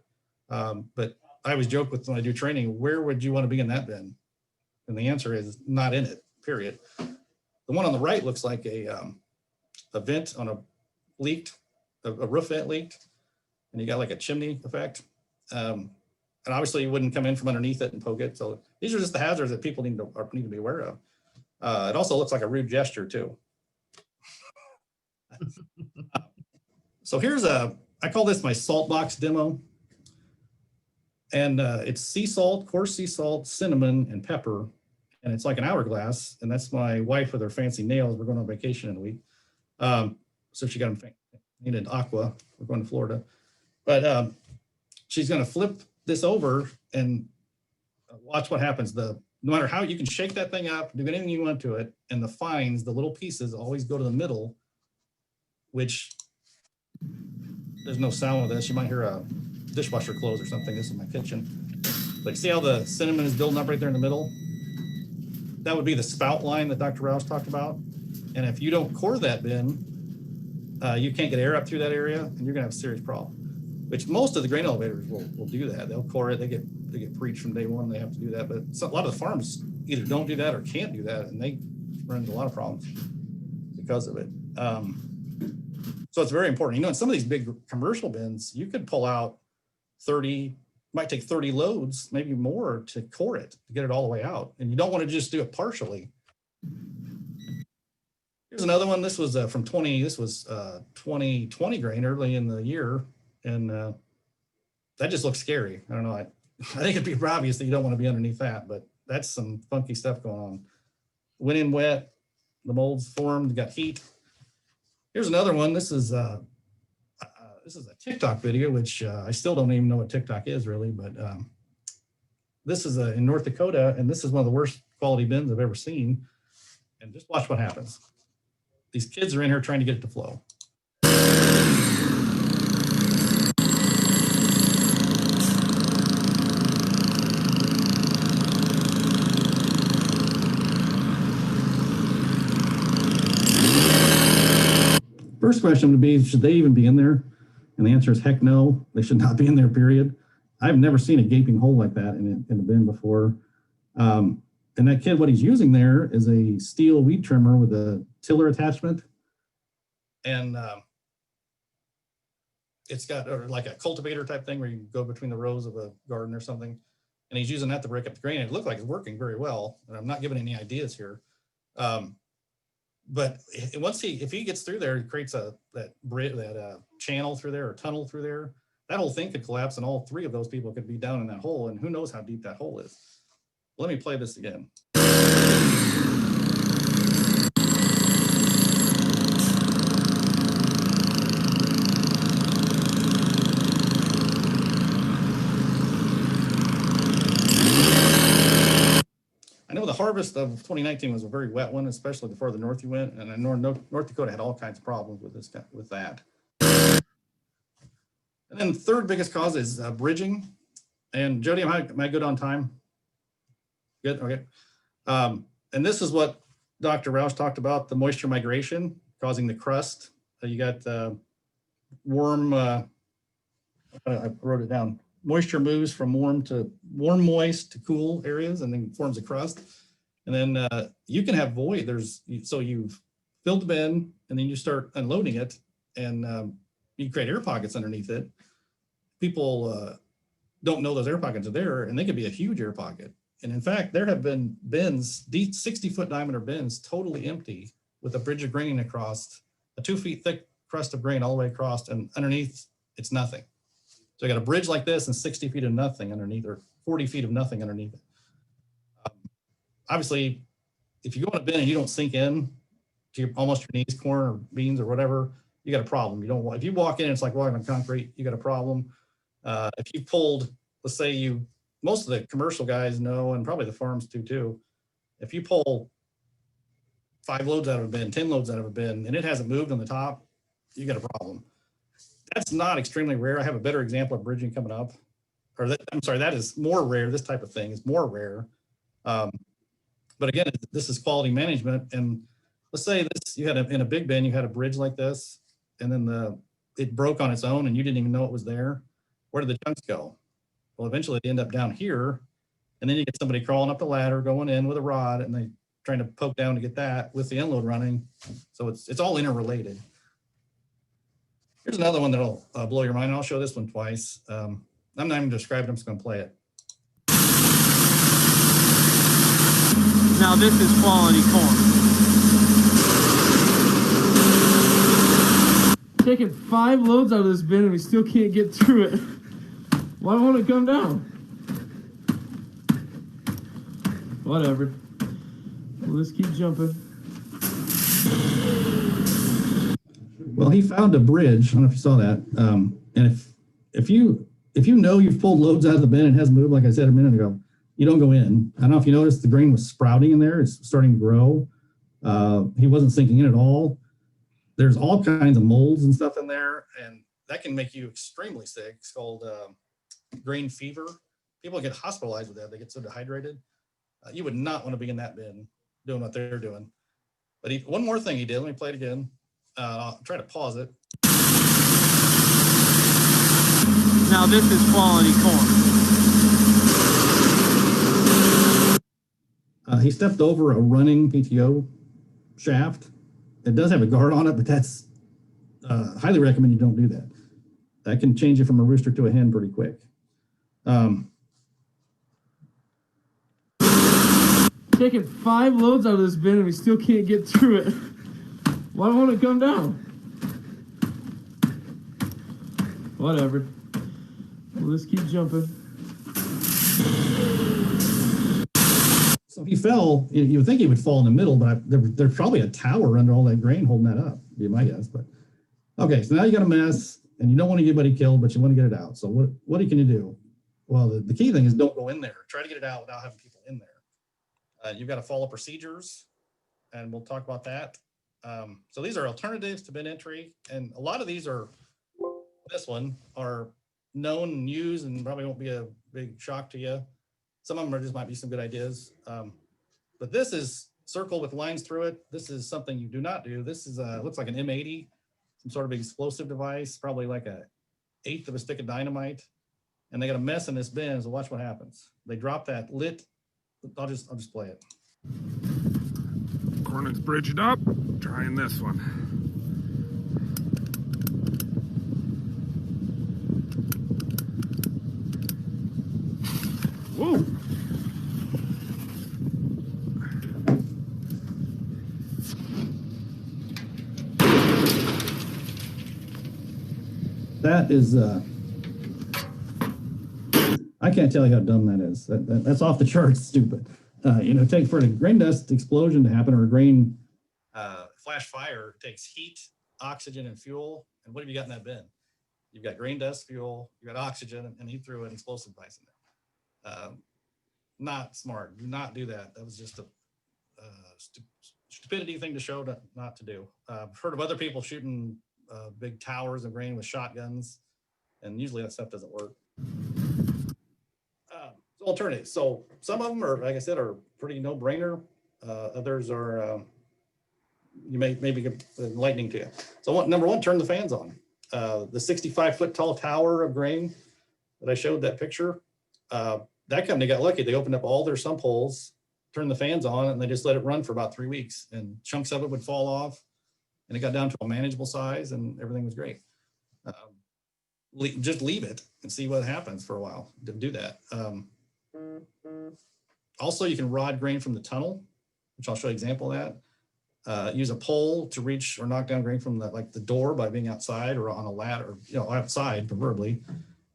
Speaker 4: But I always joke with when I do training, where would you want to be in that bin? And the answer is not in it, period. The one on the right looks like a vent on a roof vent leaked, and you got like a chimney effect. And obviously you wouldn't come in from underneath it and poke it. So these are just the hazards that people need to be aware of. It also looks like a rude gesture too. So here's I call this my salt box demo. And it's sea salt, coarse sea salt, cinnamon, and pepper. And it's like an hourglass. And that's my wife with her fancy nails. We're going on vacation in a week. So she got them painted aqua. We're going to Florida. But she's going to flip this over and watch what happens. No matter how you can shake that thing up, do anything you want to it, and the fines, the little pieces, always go to the middle, which there's no sound with this. You might hear a dishwasher close or something. This is my kitchen. But see how the cinnamon is building up right there in the middle? That would be the spout line that Dr. Rouse talked about. And if you don't core that bin, you can't get air up through that area, and you're gonna have a serious problem. Which most of the grain elevators will do that. They'll core it. They get preached from day one. They have to do that. But a lot of the farms either don't do that or can't do that, and they run into a lot of problems because of it. So it's very important. In some of these big commercial bins, you could pull out 30, might take 30 loads, maybe more, to core it, to get it all the way out. And you don't want to just do it partially. Here's another one. This was from 2020 grain early in the year. And that just looks scary. I don't know. I think it'd be obvious that you don't want to be underneath that, but that's some funky stuff going on. Went in wet, the molds formed, got heat. Here's another one. This is a TikTok video, which I still don't even know what TikTok is really, but this is in North Dakota, and this is one of the worst quality bins I've ever seen. And just watch what happens. These kids are in here trying to get it to flow. First question would be, should they even be in there? And the answer is heck no, they should not be in there, period. I've never seen a gaping hole like that in a bin before. And that kid, what he's using there is a steel weed trimmer with a tiller attachment. And it's got like a cultivator type thing where you can go between the rows of a garden or something. And he's using that to break up the grain. It looked like it's working very well. And I'm not giving any ideas here. But if he gets through there, he creates that channel through there or tunnel through there. That whole thing could collapse, and all three of those people could be down in that hole. And who knows how deep that hole is. Let me play this again. I know the harvest of 2019 was a very wet one, especially the farther north you went, and I know North Dakota had all kinds of problems with that. And then the third biggest cause is bridging. And Jody, am I good on time? Good, okay. And this is what Dr. Rouse talked about, the moisture migration causing the crust. You got warm I wrote it down. Moisture moves from warm, moist to cool areas and then forms a crust. And then you can have void. So you've filled the bin and then you start unloading it and you create air pockets underneath it. People don't know those air pockets are there, and they could be a huge air pocket. And in fact, there have been bins, 60-foot diameter bins, totally empty with a bridge of grain across, a 2 feet thick crust of grain all the way across, and underneath it's nothing. So you got a bridge like this and 60 feet of nothing underneath, or 40 feet of nothing underneath it. Obviously, if you go in a bin and you don't sink in to almost your knees, corn or beans or whatever, you got a problem. If you walk in, it's like walking on concrete, you got a problem. If you pulled, let's say most of the commercial guys know, and probably the farms do too, if you pull 5 loads out of a bin, 10 loads out of a bin, and it hasn't moved on the top, you got a problem. That's not extremely rare. I have a better example of bridging coming up. That is more rare. This type of thing is more rare. But again, this is quality management. And let's say you had in a big bin, you had a bridge like this, and then it broke on its own and you didn't even know it was there. Where did the chunks go? Well, eventually they end up down here, and then you get somebody crawling up the ladder, going in with a rod, and they trying to poke down to get that with the unload running. So it's all interrelated. Here's another one that'll blow your mind. I'll show this one twice. I'm not even describing it, I'm just going to play it.
Speaker 5: Now this is quality corn. Taking 5 loads out of this bin and we still can't get through it. Why won't it come down? Whatever. Let's keep jumping.
Speaker 4: Well, he found a bridge. I don't know if you saw that. And if you know you've pulled loads out of the bin and it hasn't moved, like I said a minute ago, you don't go in. I don't know if you noticed the grain was sprouting in there. It's starting to grow. He wasn't sinking in at all. There's all kinds of molds and stuff in there, and that can make you extremely sick. It's called grain fever. People get hospitalized with that. They get so dehydrated. You would not want to be in that bin doing what they're doing. But one more thing he did. Let me play it again. I'll try to pause it.
Speaker 5: Now this is quality corn.
Speaker 4: He stepped over a running PTO shaft. It does have a guard on it, but that's highly recommend you don't do that. That can change you from a rooster to a hen pretty quick.
Speaker 5: Taking 5 loads out of this bin and we still can't get through it. Why won't it come down? Whatever. Let's keep jumping.
Speaker 4: So if he fell, you would think he would fall in the middle, but there's probably a tower under all that grain holding that up, would be my guess. But okay, so now you got a mess and you don't want to get anybody killed, but you want to get it out. So what can you do? Well, the key thing is don't go in there. Try to get it out without having people in there. You've got to follow procedures, and we'll talk about that. So these are alternatives to bin entry, and a lot of these are known and used and probably won't be a big shock to you. Some of them might be some good ideas. But this is circle with lines through it. This is something you do not do. This is looks like an M80, some sort of explosive device, probably like an 1/8 of a stick of dynamite. And they got a mess in this bin, so watch what happens. They drop that lit. I'll just play it.
Speaker 6: Corn is bridged up. Trying this one. Whoa!
Speaker 4: That is, I can't tell you how dumb that is. That's off the charts stupid. Take for a grain dust explosion to happen or a grain flash fire, it takes heat, oxygen, and fuel. And what have you got in that bin? You've got grain dust, fuel, you got oxygen, and he threw an explosive device in there. Not smart. Do not do that. That was just a stupidity thing to show not to do. I've heard of other people shooting big towers of grain with shotguns, and usually that stuff doesn't work. Alternatives. So some of them are, like I said, are pretty no-brainer. Others are you maybe get enlightening to you. So number one, turn the fans on. The 65-foot tall tower of grain that I showed that picture, that company got lucky. They opened up all their sump holes, turned the fans on, and they just let it run for about 3 weeks, and chunks of it would fall off, and it got down to a manageable size, and everything was great. Just leave it and see what happens for a while to do that. Also, you can rod grain from the tunnel, which I'll show you an example of that. Use a pole to reach or knock down grain from the door by being outside or on a ladder, outside preferably.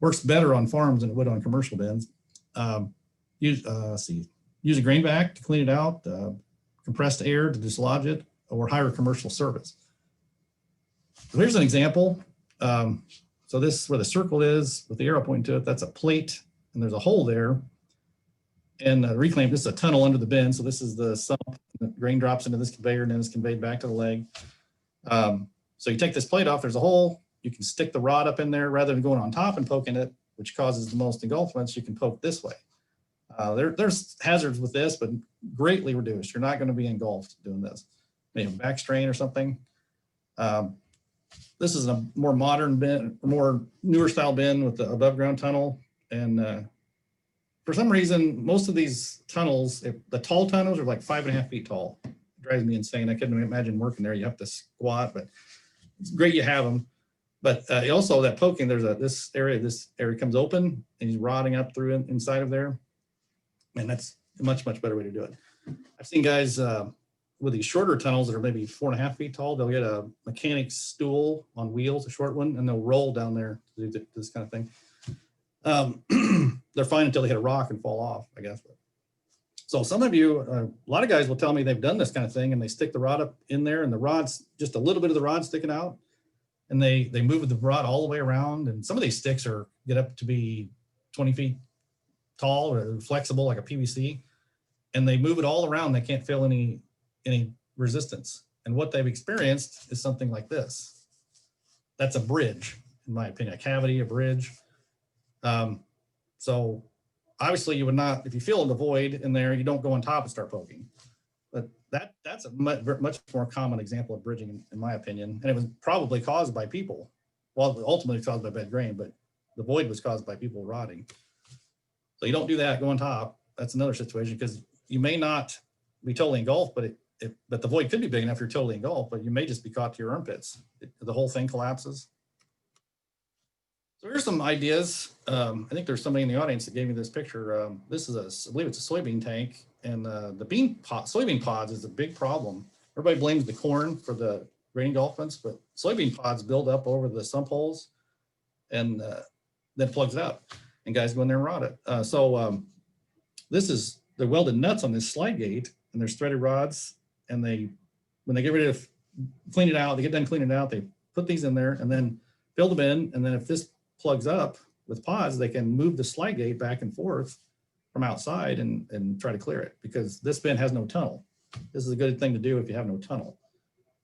Speaker 4: Works better on farms than it would on commercial bins. Use a grain vac to clean it out, compressed air to dislodge it, or hire commercial service. So here's an example. So this is where the circle is with the arrow pointing to it. That's a plate, and there's a hole there. And reclaim, this is a tunnel under the bin. So this is the sump. The grain drops into this conveyor, and then it's conveyed back to the leg. So you take this plate off, there's a hole. You can stick the rod up in there rather than going on top and poking it, which causes the most engulfments. You can poke this way. There's hazards with this, but greatly reduced. You're not going to be engulfed doing this. Maybe a back strain or something. This is a more modern bin, more newer style bin with the above ground tunnel. And for some reason, most of these tunnels, the tall tunnels are like 5.5 feet tall. It drives me insane. I couldn't imagine working there. You have to squat, but it's great you have them. But also that poking, there's this area comes open and he's rodding up through inside of there. And that's a much better way to do it. I've seen guys with these shorter tunnels that are maybe 4.5 feet tall, they'll get a mechanic's stool on wheels, a short one, and they'll roll down there to do this kind of thing. They're fine until they hit a rock and fall off, I guess. So some of you, a lot of guys will tell me they've done this kind of thing and they stick the rod up in there and the rod's just a little bit of the rod sticking out. And they move the rod all the way around. And some of these sticks get up to be 20 feet tall or flexible like a PVC. And they move it all around. They can't feel any resistance. And what they've experienced is something like this. That's a bridge, in my opinion, a cavity, a bridge. So obviously you would not, if you feel the void in there, you don't go on top and start poking. But that's a much more common example of bridging, in my opinion. And it was probably caused by people. Well, ultimately caused by bad grain, but the void was caused by people rotting. So you don't do that, go on top. That's another situation because you may not be totally engulfed, but the void could be big enough you're totally engulfed, but you may just be caught to your armpits. The whole thing collapses. So here's some ideas. I think there's somebody in the audience that gave me this picture. This is I believe it's a soybean tank, and the soybean pods is a big problem. Everybody blames the corn for the grain engulfments, but soybean pods build up over the sump holes and then plugs it out, and guys go in there and rot it. This is the welded nuts on this slide gate, and there's threaded rods, and when they get ready to clean it out, they get done cleaning it out, they put these in there and then fill them in, and then if this plugs up with pods, they can move the slide gate back and forth from outside and try to clear it because this bin has no tunnel. This is a good thing to do if you have no tunnel.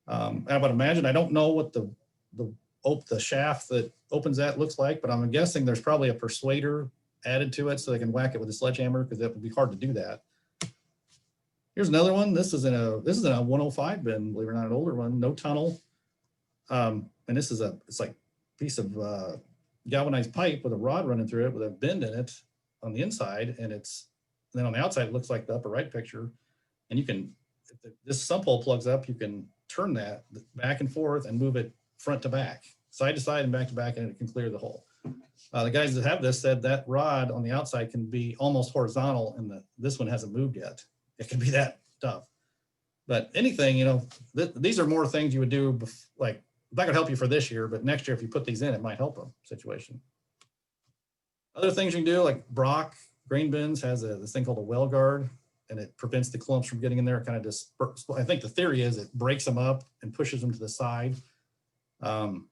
Speaker 4: I would imagine, I don't know what the shaft that opens that looks like, but I'm guessing there's probably a persuader added to it so they can whack it with a sledgehammer because that would be hard to do that. Here's another one. This is in a 105 bin, believe it or not, an older one, no tunnel. And this is it's like a piece of galvanized pipe with a rod running through it with a bend in it on the inside, and then on the outside it looks like the upper right picture. And you can, if this sump hole plugs up, you can turn that back and forth and move it front to back, side to side and back to back, and it can clear the hole. The guys that have this said that rod on the outside can be almost horizontal, and this one hasn't moved yet. It can be that tough. But anything, these are more things you would do, like that could help you for this year, but next year if you put these in, it might help them situation. Other things you can do, like Brock grain bins has this thing called a well guard, and it prevents the clumps from getting in there. It kind of disperses. I think the theory is it breaks them up and pushes them to the side. And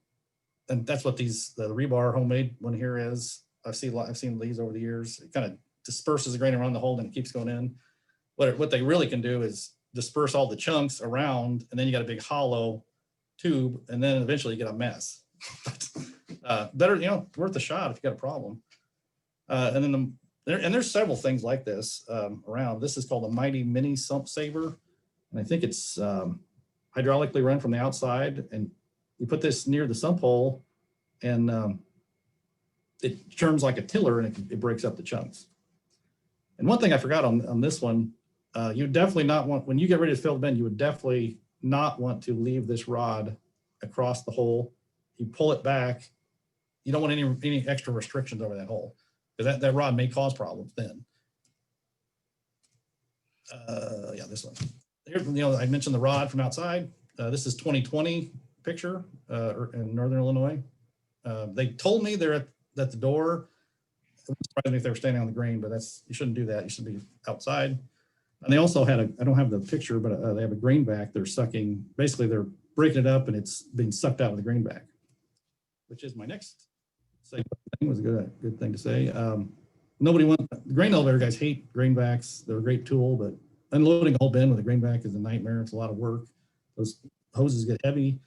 Speaker 4: that's what the rebar homemade one here is. I've seen these over the years. It kind of disperses the grain around the hole and it keeps going in. What they really can do is disperse all the chunks around, and then you got a big hollow tube, and then eventually you get a mess. Better, worth a shot if you got a problem. And then there's several things like this around. This is called a Mighty Mini Sump Saver, and I think it's hydraulically run from the outside, and you put this near the sump hole, and it churns like a tiller, and it breaks up the chunks. And one thing I forgot on this one, you definitely not want, when you get ready to fill the bin, you would definitely not want to leave this rod across the hole. You pull it back. You don't want any extra restrictions over that hole, because that rod may cause problems then. Yeah, this one. Here, I mentioned the rod from outside. This is 2020 picture in Northern Illinois. They told me they're at the door. It wouldn't surprise me if they were standing on the grain, but you shouldn't do that. You should be outside. And they also had I don't have the picture, but they have a greenback. They're sucking, basically they're breaking it up and it's being sucked out with a greenback, which is my next thing. Was a good thing to say. The grain elevator guys hate greenbacks. They're a great tool, but unloading a whole bin with a greenback is a nightmare. It's a lot of work. Those hoses get heavy.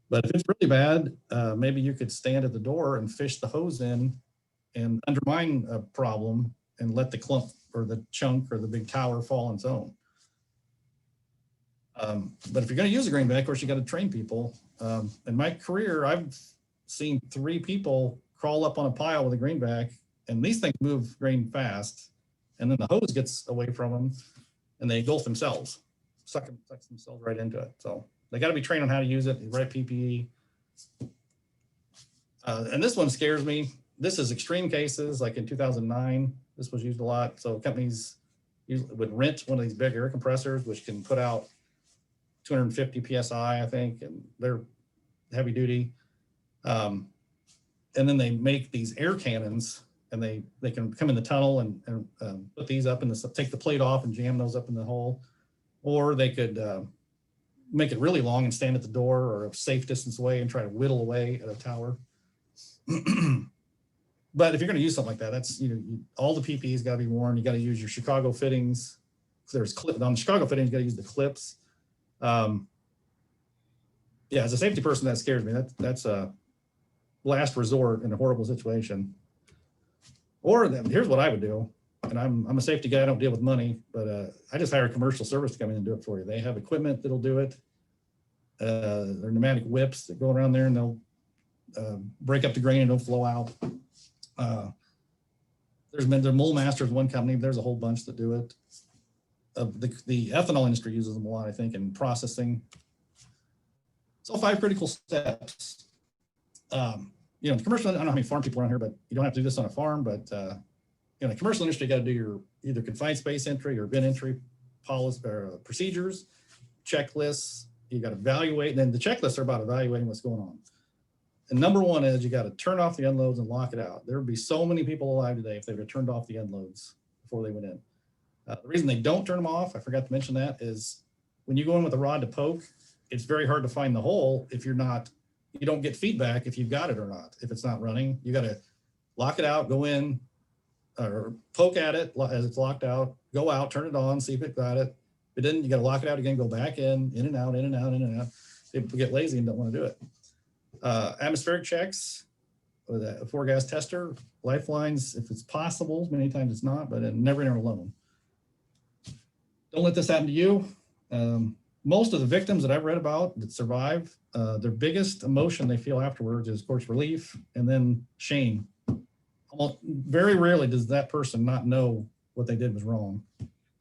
Speaker 4: But if it's really bad, maybe you could stand at the door and fish the hose in and undermine a problem and let the clump or the chunk or the big tower fall on its own. But if you're going to use a greenback, of course, you got to train people. In my career, I've seen 3 people crawl up on a pile with a greenback, and these things move grain fast, and then the hose gets away from them, and they engulf themselves, sucks themselves right into it. So they got to be trained on how to use it, the right PPE. And this one scares me. This is extreme cases, like in 2009, this was used a lot. So companies would rent one of these big air compressors, which can put out 250 PSI, I think, and they're heavy duty. And then they make these air cannons, and they can come in the tunnel and put these up in take the plate off and jam those up in the hole. Or they could make it really long and stand at the door or a safe distance away and try to whittle away at a tower. But if you're going to use something like that, that's, all the PPE's got to be worn. You got to use your Chicago fittings. There's on the Chicago fittings, you got to use the clips. Yeah, as a safety person, that scares me. That's a last resort in a horrible situation. Or then here's what I would do. And I'm a safety guy. I don't deal with money, but I just hire a commercial service to come in and do it for you. They have equipment that'll do it. They're pneumatic whips that go around there, and they'll break up the grain and it'll flow out. There's Mole Masters, one company. There's a whole bunch that do it. The ethanol industry uses them a lot, I think, in processing. So 5 critical steps. The commercial, I don't know how many farm people are on here, but you don't have to do this on a farm, but the commercial industry, you got to do your either confined space entry or bin entry policy or procedures, checklists. You got to evaluate, and then the checklists are about evaluating what's going on. And number 1 is you got to turn off the unloads and lock it out. There would be so many people alive today if they would have turned off the unloads before they went in. The reason they don't turn them off, I forgot to mention that, is when you go in with a rod to poke, it's very hard to find the hole if you don't get feedback if you've got it or not. If it's not running, you got to lock it out, go in, or poke at it as it's locked out, go out, turn it on, see if it got it. If it didn't, you got to lock it out again, go back in and out, in and out, in and out. People get lazy and don't want to do it. Atmospheric checks with a 4-gas tester, lifelines, if it's possible, many times it's not, but never enter alone. Don't let this happen to you. Most of the victims that I've read about that survive, their biggest emotion they feel afterwards is, of course, relief and then shame. Almost very rarely does that person not know what they did was wrong,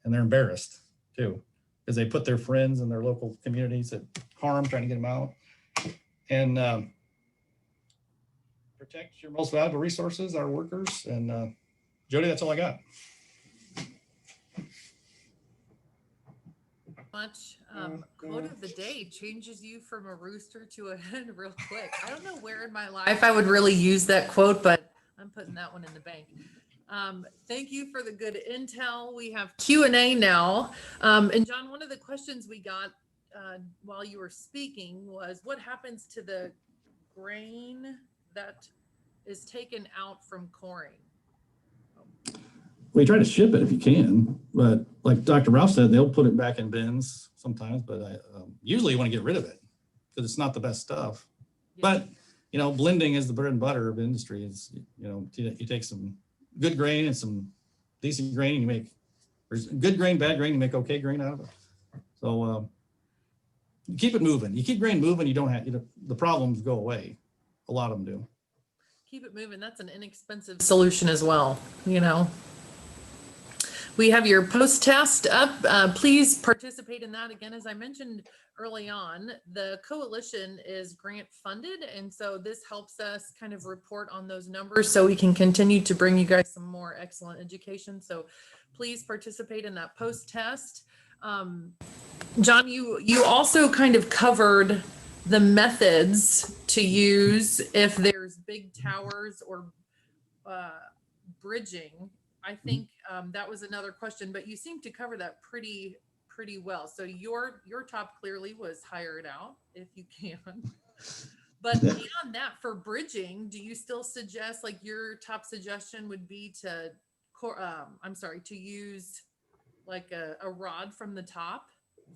Speaker 4: and they're embarrassed too, because they put their friends and their local communities at harm trying to get them out. And protect your most valuable resources, our workers. And Jody, that's all I got.
Speaker 1: Much quote of the day changes you from a rooster to a hen real quick. I don't know where in my life I would really use that quote, but I'm putting that one in the bank. Thank you for the good intel. We have Q&A now. And John, one of the questions we got while you were speaking was, what happens to the grain that is taken out from coring?
Speaker 4: We try to ship it if you can, but like Dr. Ralph said, they'll put it back in bins sometimes, but usually you want to get rid of it because it's not the best stuff. Yeah. But, blending is the bread and butter of the industry. Is, you take some good grain and some decent grain and you make, there's good grain, bad grain, you make okay grain out of it. So you keep it moving. You keep grain moving, you don't have, the problems go away. A lot of them do.
Speaker 1: Keep it moving. That's an inexpensive solution as well, you know. We have your post test up. Please participate in that. Again, as I mentioned early on, the coalition is grant funded. And so this helps us kind of report on those numbers so we can continue to bring you guys some more excellent education. So please participate in that post test. John, you also kind of covered the methods to use if there's big towers or bridging. I think that was another question, but you seem to cover that pretty well. So your top clearly was hire it out if you can. But beyond that, for bridging, do you still suggest, like your top suggestion would be to use like a rod from the top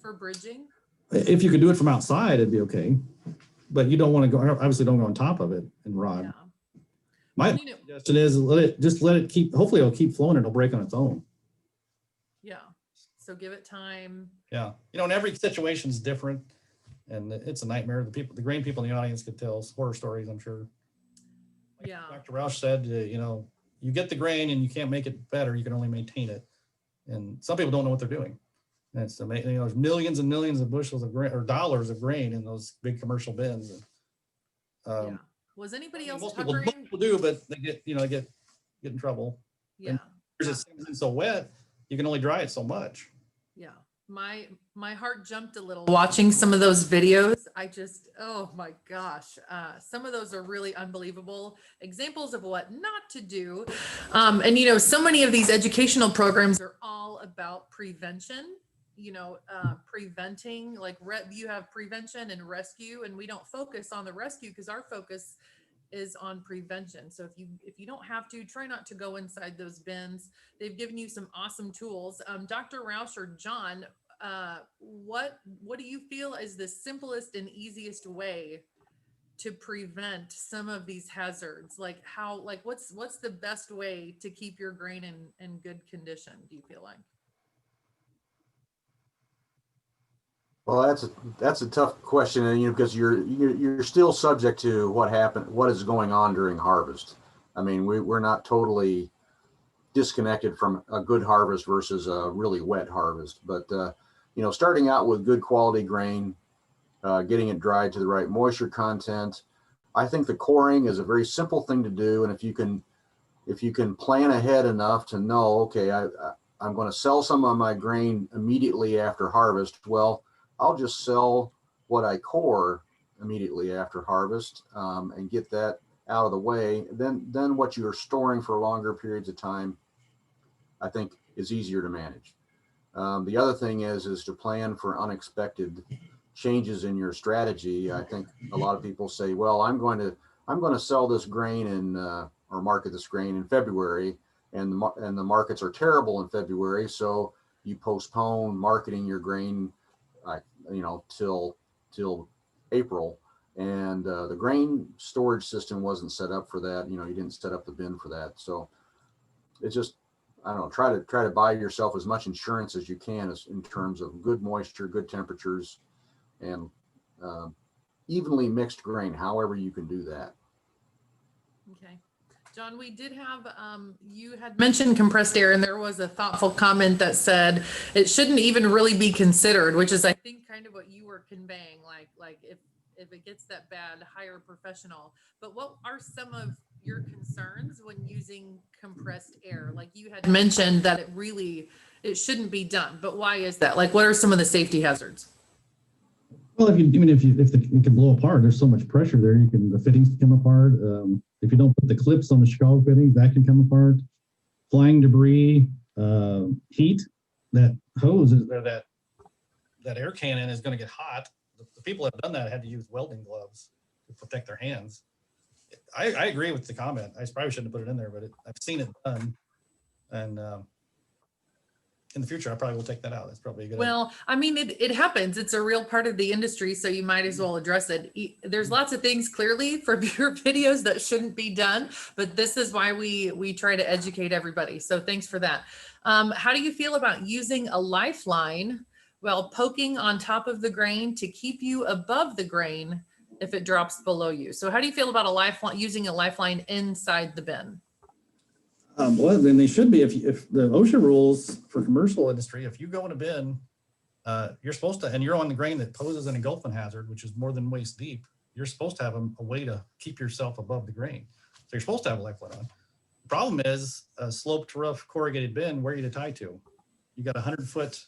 Speaker 1: for bridging?
Speaker 4: If you could do it from outside, it'd be okay. But you don't want to go, obviously don't go on top of it and rod.
Speaker 1: Yeah.
Speaker 4: My suggestion is let it keep, hopefully it'll keep flowing and it'll break on its own.
Speaker 1: Yeah. So give it time.
Speaker 4: Yeah. You know, and every situation is different and it's a nightmare. The grain people in the audience could tell horror stories, I'm sure. Like
Speaker 1: Yeah.
Speaker 4: Dr. Roche said, you know, you get the grain and you can't make it better. You can only maintain it. And some people don't know what they're doing. And it's amazing. You know, there's millions and millions of bushels of grain or dollars of grain in those big commercial bins.
Speaker 1: Yeah. Was anybody else
Speaker 4: most
Speaker 1: covering?
Speaker 4: people do, but they get in trouble.
Speaker 1: Yeah.
Speaker 4: It's so wet, you can only dry it so much.
Speaker 1: Yeah. My heart jumped a little watching some of those videos. I just, oh my gosh. Some of those are really unbelievable examples of what not to do. And you know, so many of these educational programs are all about prevention, you know, preventing, like you have prevention and rescue, and we don't focus on the rescue because our focus is on prevention. So if you don't have to, try not to go inside those bins. They've given you some awesome tools. Dr. Roche or John, what do you feel is the simplest and easiest way to prevent some of these hazards? Like what's the best way to keep your grain in good condition, do you feel like?
Speaker 3: Well, that's a tough question, and because you're still subject to what is going on during harvest. I mean, we're not totally disconnected from a good harvest versus a really wet harvest, but you know, starting out with good quality grain, getting it dried to the right moisture content. I think the coring is a very simple thing to do, and if you can plan ahead enough to know, okay, I'm going to sell some of my grain immediately after harvest. Well, I'll just sell what I core immediately after harvest and get that out of the way. Then what you're storing for longer periods of time, I think, is easier to manage. The other thing is to plan for unexpected changes in your strategy. I think a lot of people say, well, I'm going to sell this grain or market this grain in February, and the markets are terrible in February, so you postpone marketing your grain till April, and the grain storage system wasn't set up for that. You know, you didn't set up the bin for that. So it's just, I don't know, try to buy yourself as much insurance as you can in terms of good moisture, good temperatures, and evenly mixed grain, however you can do that.
Speaker 1: Okay. John, we did have, you had mentioned compressed air, and there was a thoughtful comment that said it shouldn't even really be considered, which is, I think, kind of what you were conveying, like if it gets that bad, hire a professional. But what are some of your concerns when using compressed air? Like you had mentioned that it shouldn't be done, but why is that? Like, what are some of the safety hazards?
Speaker 4: Well, if it can blow apart, there's so much pressure there, the fittings can come apart. If you don't put the clips on the Chicago fittings, that can come apart. Flying debris, heat, that hose is there, that air cannon is going to get hot. The people that have done that had to use welding gloves to protect their hands. I agree with the comment. I probably shouldn't have put it in there, but I've seen it done. And in the future, I probably will take that out. That's probably a good idea.
Speaker 1: Well, I mean, it happens. It's a real part of the industry, so you might as well address it. There's lots of things clearly for your videos that shouldn't be done, but this is why we try to educate everybody. So thanks for that. How do you feel about using a lifeline while poking on top of the grain to keep you above the grain if it drops below you. So how do you feel about a lifeline, using a lifeline inside the bin?
Speaker 4: Well, then they should be, if the OSHA rules for commercial industry, if you go in a bin, you're supposed to, and you're on the grain that poses an engulfing hazard, which is more than waist deep, you're supposed to have a way to keep yourself above the grain. So you're supposed to have a lifeline on. The problem is a sloped roof corrugated bin, where are you to tie to? You got 100-foot,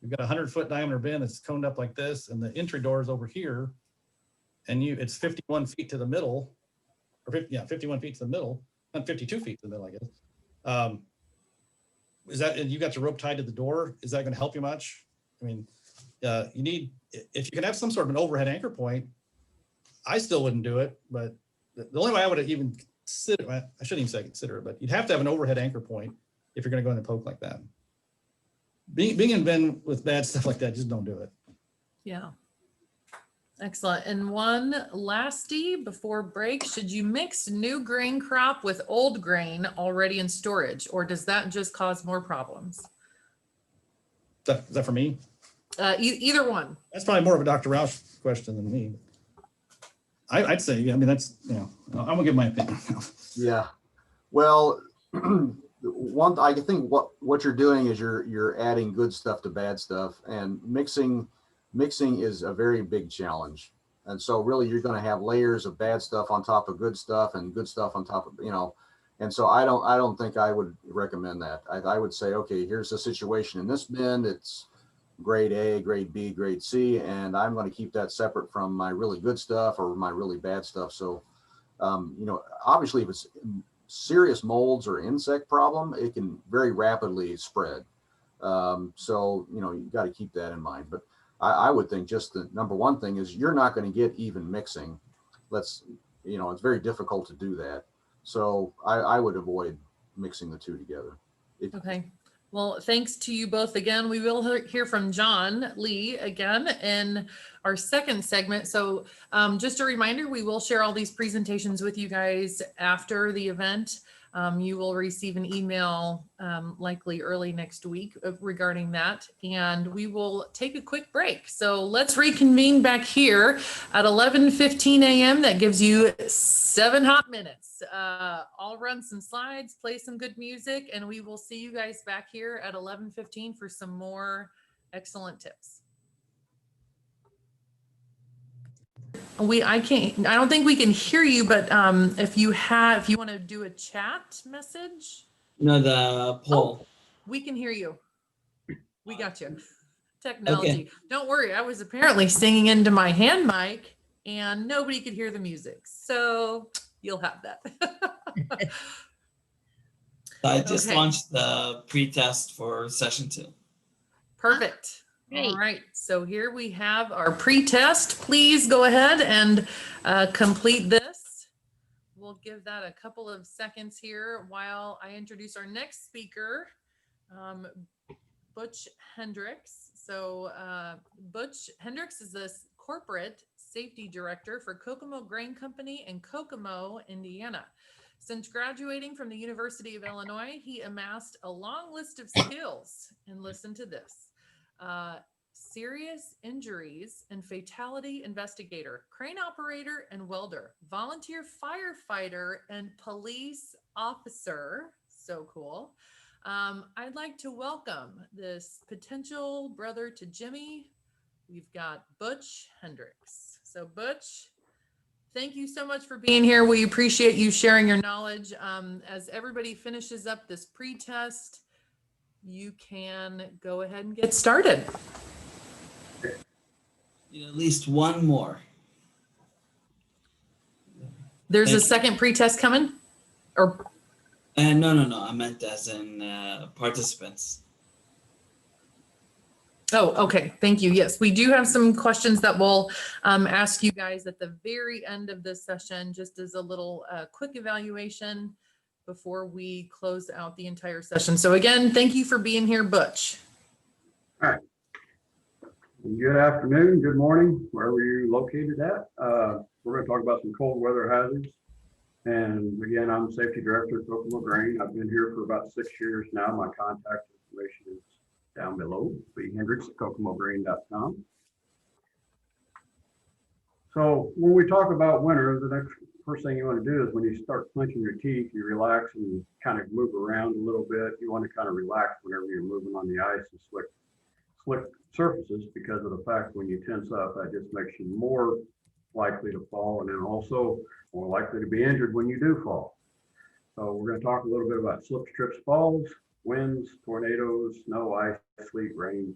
Speaker 4: you've got a 100-foot diameter bin that's coned up like this, and the entry door is over here, and it's 51 feet to the middle, or 51 feet to the middle, not 52 feet to the middle, I guess. Is that, and you got your rope tied to the door? Is that going to help you much? I mean, you need, if you can have some sort of an overhead anchor point, I still wouldn't do it, but the only way I would even consider, I shouldn't even say consider it, but you'd have to have an overhead anchor point if you're going to go in and poke like that. Being in bin with bad stuff like that, just don't do it.
Speaker 1: Yeah. Excellent. And one lasty before break, should you mix new grain crop with old grain already in storage, or does that just cause more problems?
Speaker 4: Is that for me?
Speaker 1: Either one.
Speaker 4: That's probably more of a Dr. Roche question than me. I'd say, I mean, that's, I'm gonna give my opinion.
Speaker 3: Yeah. Well, I think what you're doing is you're adding good stuff to bad stuff, and mixing is a very big challenge. And so really you're going to have layers of bad stuff on top of good stuff, and good stuff on top of, and so I don't think I would recommend that. I would say, okay, here's the situation in this bin. It's grade A, grade B, grade C, and I'm going to keep that separate from my really good stuff or my really bad stuff. So, obviously if it's serious molds or insect problem, it can very rapidly spread. So, you got to keep that in mind. But I would think just the number one thing is you're not going to get even mixing. It's very difficult to do that. So I would avoid mixing the two together.
Speaker 1: Okay. Well, thanks to you both again. We will hear from John Lee again in our second segment. So just a reminder, we will share all these presentations with you guys after the event. You will receive an email likely early next week regarding that, and we will take a quick break. So let's reconvene back here at 11:15 a.m. That gives you 7 hot minutes. I'll run some slides, play some good music, and we will see you guys back here at 11:15 for some more excellent tips. I don't think we can hear you, but if you want to do a chat message.
Speaker 2: No, the poll.
Speaker 1: Oh, we can hear you. We got you. Technology. Okay. Don't worry. I was apparently singing into my hand mic and nobody could hear the music. So you'll have that.
Speaker 2: I just launched the pre-test for session 2.
Speaker 1: Perfect. All right, so here we have our pre-test. Please go ahead and complete this. We'll give that a couple of seconds here while I introduce our next speaker, Butch Hendrix. So Butch Hendrix is the corporate safety director for Kokomo Grain Company in Kokomo, Indiana. Since graduating from the University of Illinois, he amassed a long list of skills, and listen to this. Serious injuries and fatality investigator, crane operator and welder, volunteer firefighter and police officer. So cool. I'd like to welcome this potential brother to Jimmy. We've got Butch Hendrix. So Butch, thank you so much for being here. We appreciate you sharing your knowledge. As everybody finishes up this pre-test, you can go ahead and get started.
Speaker 2: At least one more.
Speaker 1: There's a second pre-test coming? Or
Speaker 2: no. I meant as in participants.
Speaker 1: Oh, okay. Thank you. Yes, we do have some questions that we'll ask you guys at the very end of this session, just as a little quick evaluation before we close out the entire session. So again, thank you for being here, Butch.
Speaker 7: All right. Good afternoon, good morning, wherever you're located at. We're going to talk about some cold weather hazards. And again, I'm Safety Director at Kokomo Grain. I've been here for about 6 years now. My contact information is down below, Hendrix at kokomograin.com. So when we talk about winter, the next first thing you want to do is when you start clenching your teeth, you relax and kind of move around a little bit. You want to kind of relax whenever you're moving on the ice and slick surfaces, because of the fact when you tense up, that just makes you more likely to fall, and then also more likely to be injured when you do fall. So we're going to talk a little bit about slips, trips, falls, winds, tornadoes, snow, ice, sleet, rain,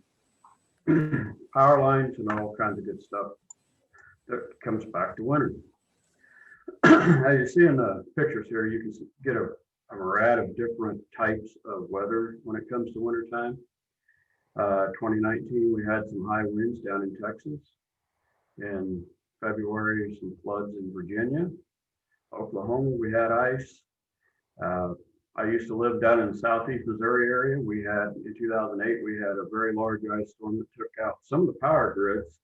Speaker 7: power lines, and all kinds of good stuff that comes back to winter. As you see in the pictures here, you can get a myriad of different types of weather when it comes to wintertime. 2019, we had some high winds down in Texas. In February, some floods in Virginia. Oklahoma, we had ice. I used to live down in the southeast Missouri area. We had, in 2008, we had a very large ice storm that took out some of the power grids.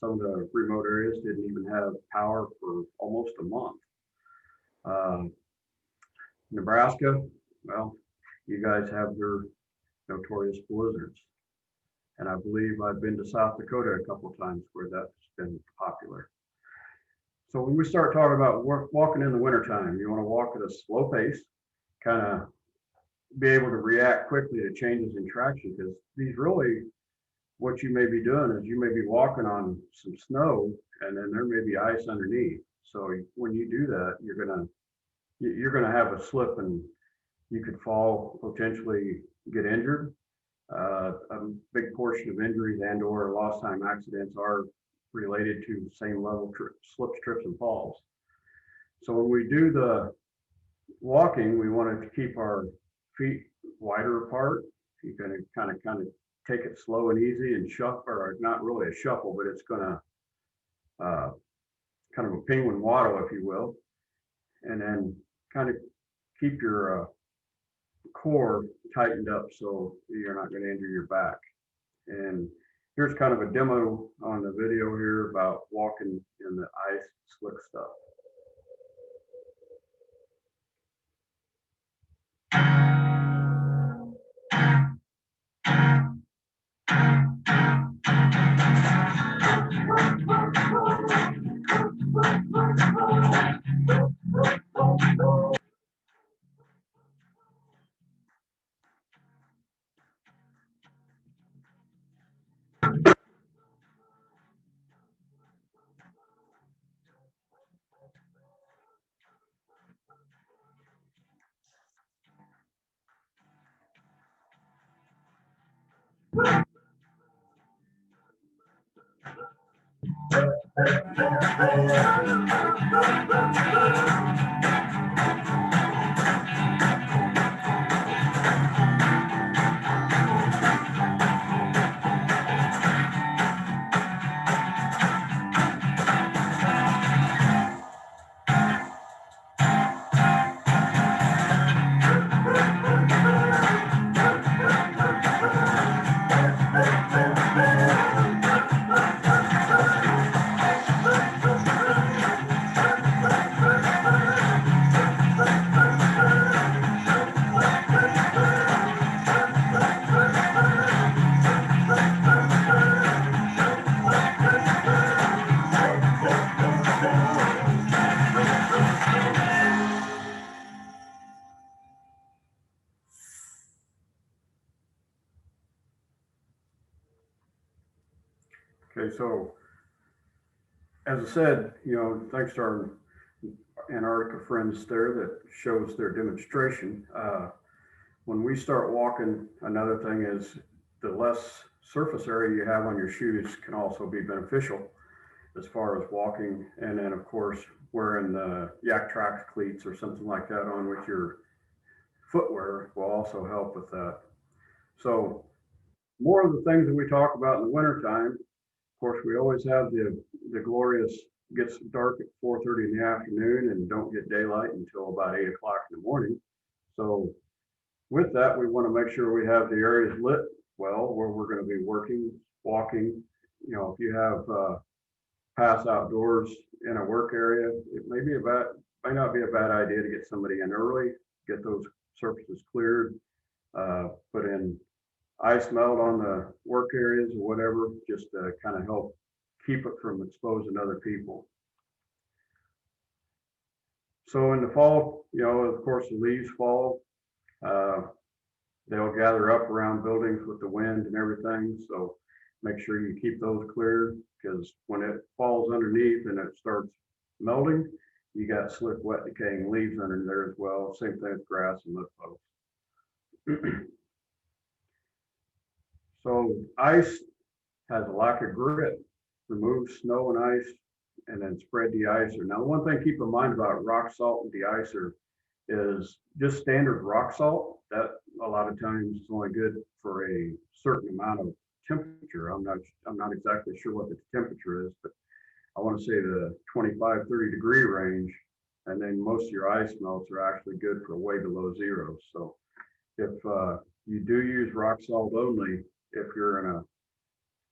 Speaker 7: Some of the remote areas didn't even have power for almost a month. Nebraska, well, you guys have your notorious blizzards. And I believe I've been to South Dakota a couple of times where that's been popular. So when we start talking about walking in the wintertime, you want to walk at a slow pace, kind of be able to react quickly to changes in traction, because these really, what you may be doing is you may be walking on some snow and then there may be ice underneath. So when you do that, you're gonna have a slip and you could fall, potentially get injured. A big portion of injuries and or lost time accidents are related to same level slips, trips, and falls. So when we do the walking, we want to keep our feet wider apart. You're going to kind of take it slow and easy and shuffle, or not really a shuffle, but it's going to kind of a penguin waddle, if you will, and then kind of keep your core tightened up so you're not going to injure your back. And here's kind of a demo on the video here about walking in the ice slick stuff. Okay, so as I said, thanks to our Antarctica friends there that shows their demonstration. When we start walking, another thing is the less surface area you have on your shoes can also be beneficial as far as walking. And then of course, wearing the Yak Trax cleats or something like that on with your footwear will also help with that. So more of the things that we talk about in the wintertime, of course, we always have the glorious, gets dark at 4:30 in the afternoon and don't get daylight until about 8 o'clock in the morning. So with that, we want to make sure we have the areas lit well where we're going to be working, walking. If you have pass outdoors in a work area, it may not be a bad idea to get somebody in early, get those surfaces cleared, put in ice melt on the work areas or whatever, just to kind of help keep it from exposing other people. So in the fall, of course, the leaves fall. They'll gather up around buildings with the wind and everything. So make sure you keep those clear, because when it falls underneath and it starts melting, you got slick, wet, decaying leaves under there as well. Same thing with grass and lift posts. So ice has a lack of grit. Remove snow and ice and then spread de-icer. Now, one thing to keep in mind about rock salt and de-icer is just standard rock salt. That a lot of times is only good for a certain amount of temperature. I'm not exactly sure what the temperature is, but I want to say the 25, 30 degree range. And then most of your ice melts are actually good for way below zero. So if you do use rock salt only, if you're in a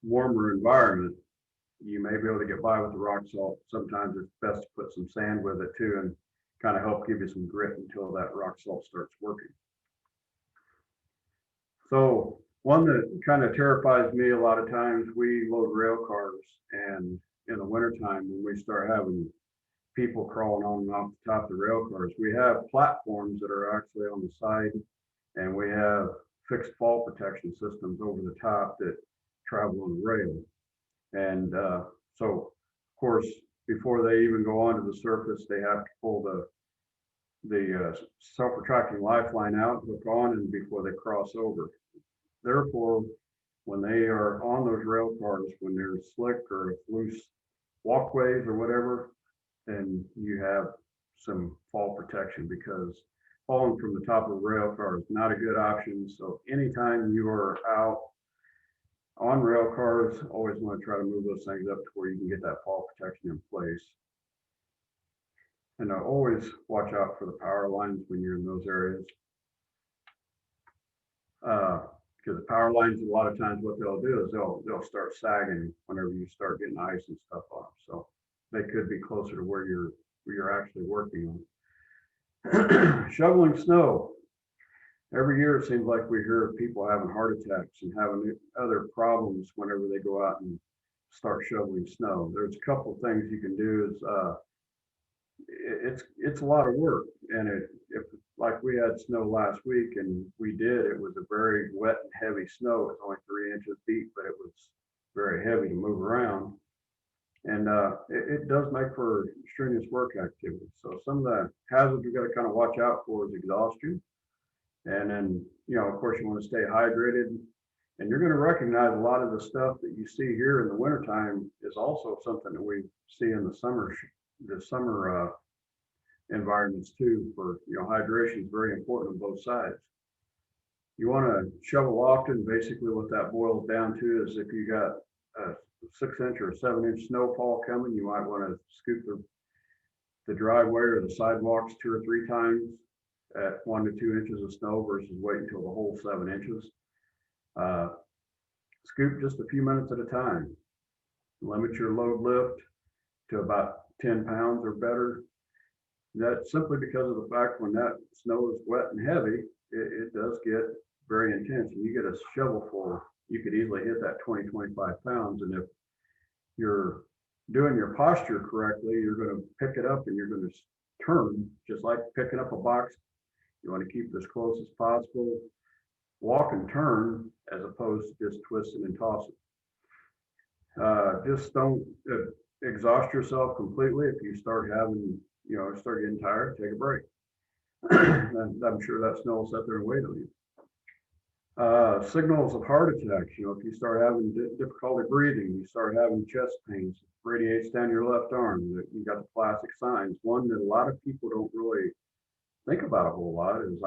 Speaker 7: warmer environment, you may be able to get by with the rock salt. Sometimes it's best to put some sand with it too, and kind of help give you some grit until that rock salt starts working. So one that kind of terrifies me a lot of times, we load rail cars, and in the wintertime when we start having people crawling on and off the top of the rail cars, we have platforms that are actually on the side, and we have fixed fall protection systems over the top that travel on the rail. And so, of course, before they even go onto the surface, they have to pull the self-retracting lifeline out, hook on, and before they cross over. Therefore, when they are on those rail cars, when they're slick or loose walkways or whatever, then you have some fall protection, because falling from the top of a rail car is not a good option. So anytime you are out on rail cars, always want to try to move those things up to where you can get that fall protection in place. And always watch out for the power lines when you're in those areas. Because the power lines, a lot of times what they'll do is they'll start sagging whenever you start getting ice and stuff on them. So they could be closer to where you're actually working on. Shoveling snow. Every year it seems like we hear of people having heart attacks and having other problems whenever they go out and start shoveling snow. There's a couple of things you can do. It's a lot of work, and if like we had snow last week, and it was a very wet and heavy snow. It was only 3 inches deep, but it was very heavy to move around, and it does make for strenuous work activity. So some of the hazards we got to kind of watch out for is exhaustion. And then, of course, you want to stay hydrated, and you're going to recognize a lot of the stuff that you see here in the wintertime is also something that we see in the summer environments too. For hydration is very important on both sides. You want to shovel often. Basically what that boils down to is if you got a 6-inch or a 7-inch snowfall coming, you might want to scoop the driveway or the sidewalks 2 or 3 times at 1 to 2 inches of snow versus wait until the whole 7 inches. Scoop just a few minutes at a time. Limit your load lift to about 10 pounds or better. That's simply because of the fact when that snow is wet and heavy, it does get very intense. And you get a shovel full, you could easily hit that 20, 25 pounds. And if you're doing your posture correctly, you're going to pick it up and you're going to turn just like picking up a box. You want to keep it as close as possible. Walk and turn as opposed to just twisting and tossing. Just don't exhaust yourself completely. If you start having, start getting tired, take a break. I'm sure that snow will sit there and wait on you. Signals of heart attacks. If you start having difficulty breathing, you start having chest pains, radiates down your left arm, you got the classic signs. One that a lot of people don't really think about a whole lot is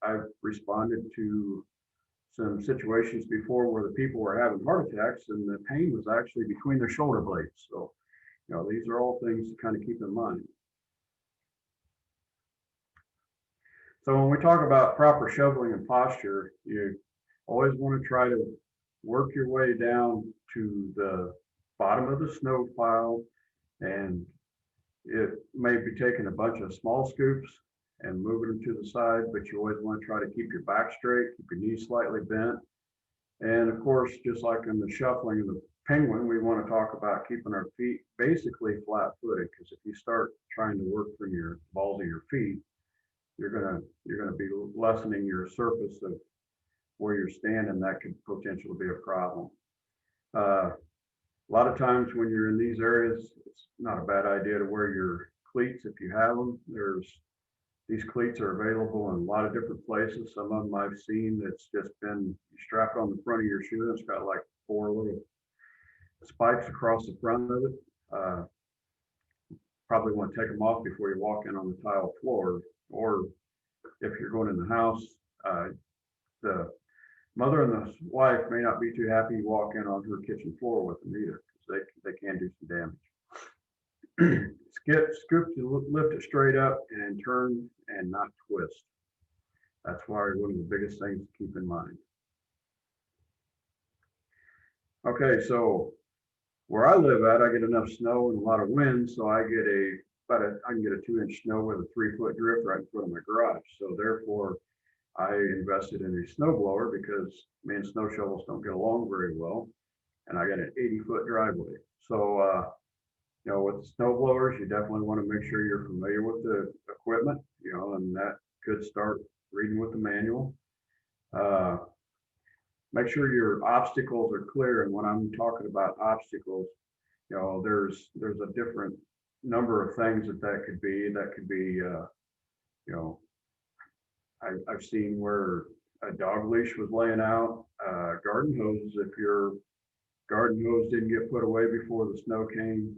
Speaker 7: I've responded to some situations before where the people were having heart attacks and the pain was actually between their shoulder blades. So, these are all things to kind of keep in mind. So when we talk about proper shoveling and posture, you always want to try to work your way down to the bottom of the snow pile, and it may be taking a bunch of small scoops and moving them to the side, but you always want to try to keep your back straight, keep your knees slightly bent, And of course, just like in the shuffling of the penguin, we want to talk about keeping our feet basically flat-footed, because if you start trying to work from your balls of your feet, you're gonna be lessening your surface of where you're standing. That could potentially be a problem. A lot of times when you're in these areas, it's not a bad idea to wear your cleats if you have them. These cleats are available in a lot of different places. Some of them I've seen that's just been strapped on the front of your shoe. It's got like 4 little spikes across the front of it. Probably want to take them off before you walk in on the tile floor, or if you're going in the house, the mother and the wife may not be too happy you walk in on her kitchen floor with them either, because they can do some damage. Scoop to lift it straight up and turn and not twist. That's why one of the biggest things to keep in mind. Okay, so where I live at, I get enough snow and a lot of wind, so I can get a 2-inch snow with a 3-foot drift right in front of my garage. So therefore, I invested in a snow blower, because me and snow shovels don't get along very well, and I got an 80-foot driveway. So with the snow blowers, you definitely want to make sure you're familiar with the equipment, and that could start reading with the manual. Make sure your obstacles are clear. And when I'm talking about obstacles, there's a different number of things that could be. That could be, I've seen where a dog leash was laying out, garden hoses. If your garden hose didn't get put away before the snow came,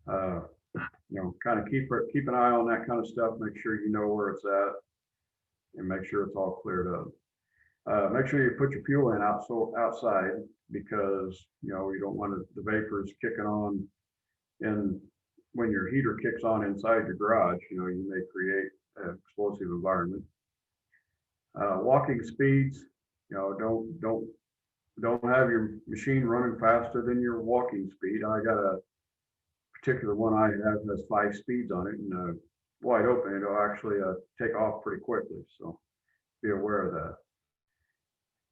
Speaker 7: kind of keep an eye on that kind of stuff. Make sure you know where it's at, and make sure it's all cleared up. Make sure you put your fuel in outside, because you don't want the vapors kicking on, and when your heater kicks on inside your garage, you may create an explosive environment. Walking speeds, don't have your machine running faster than your walking speed. I got a particular one I have has 5 speeds on it, and wide open, it'll actually take off pretty quickly. So be aware of that.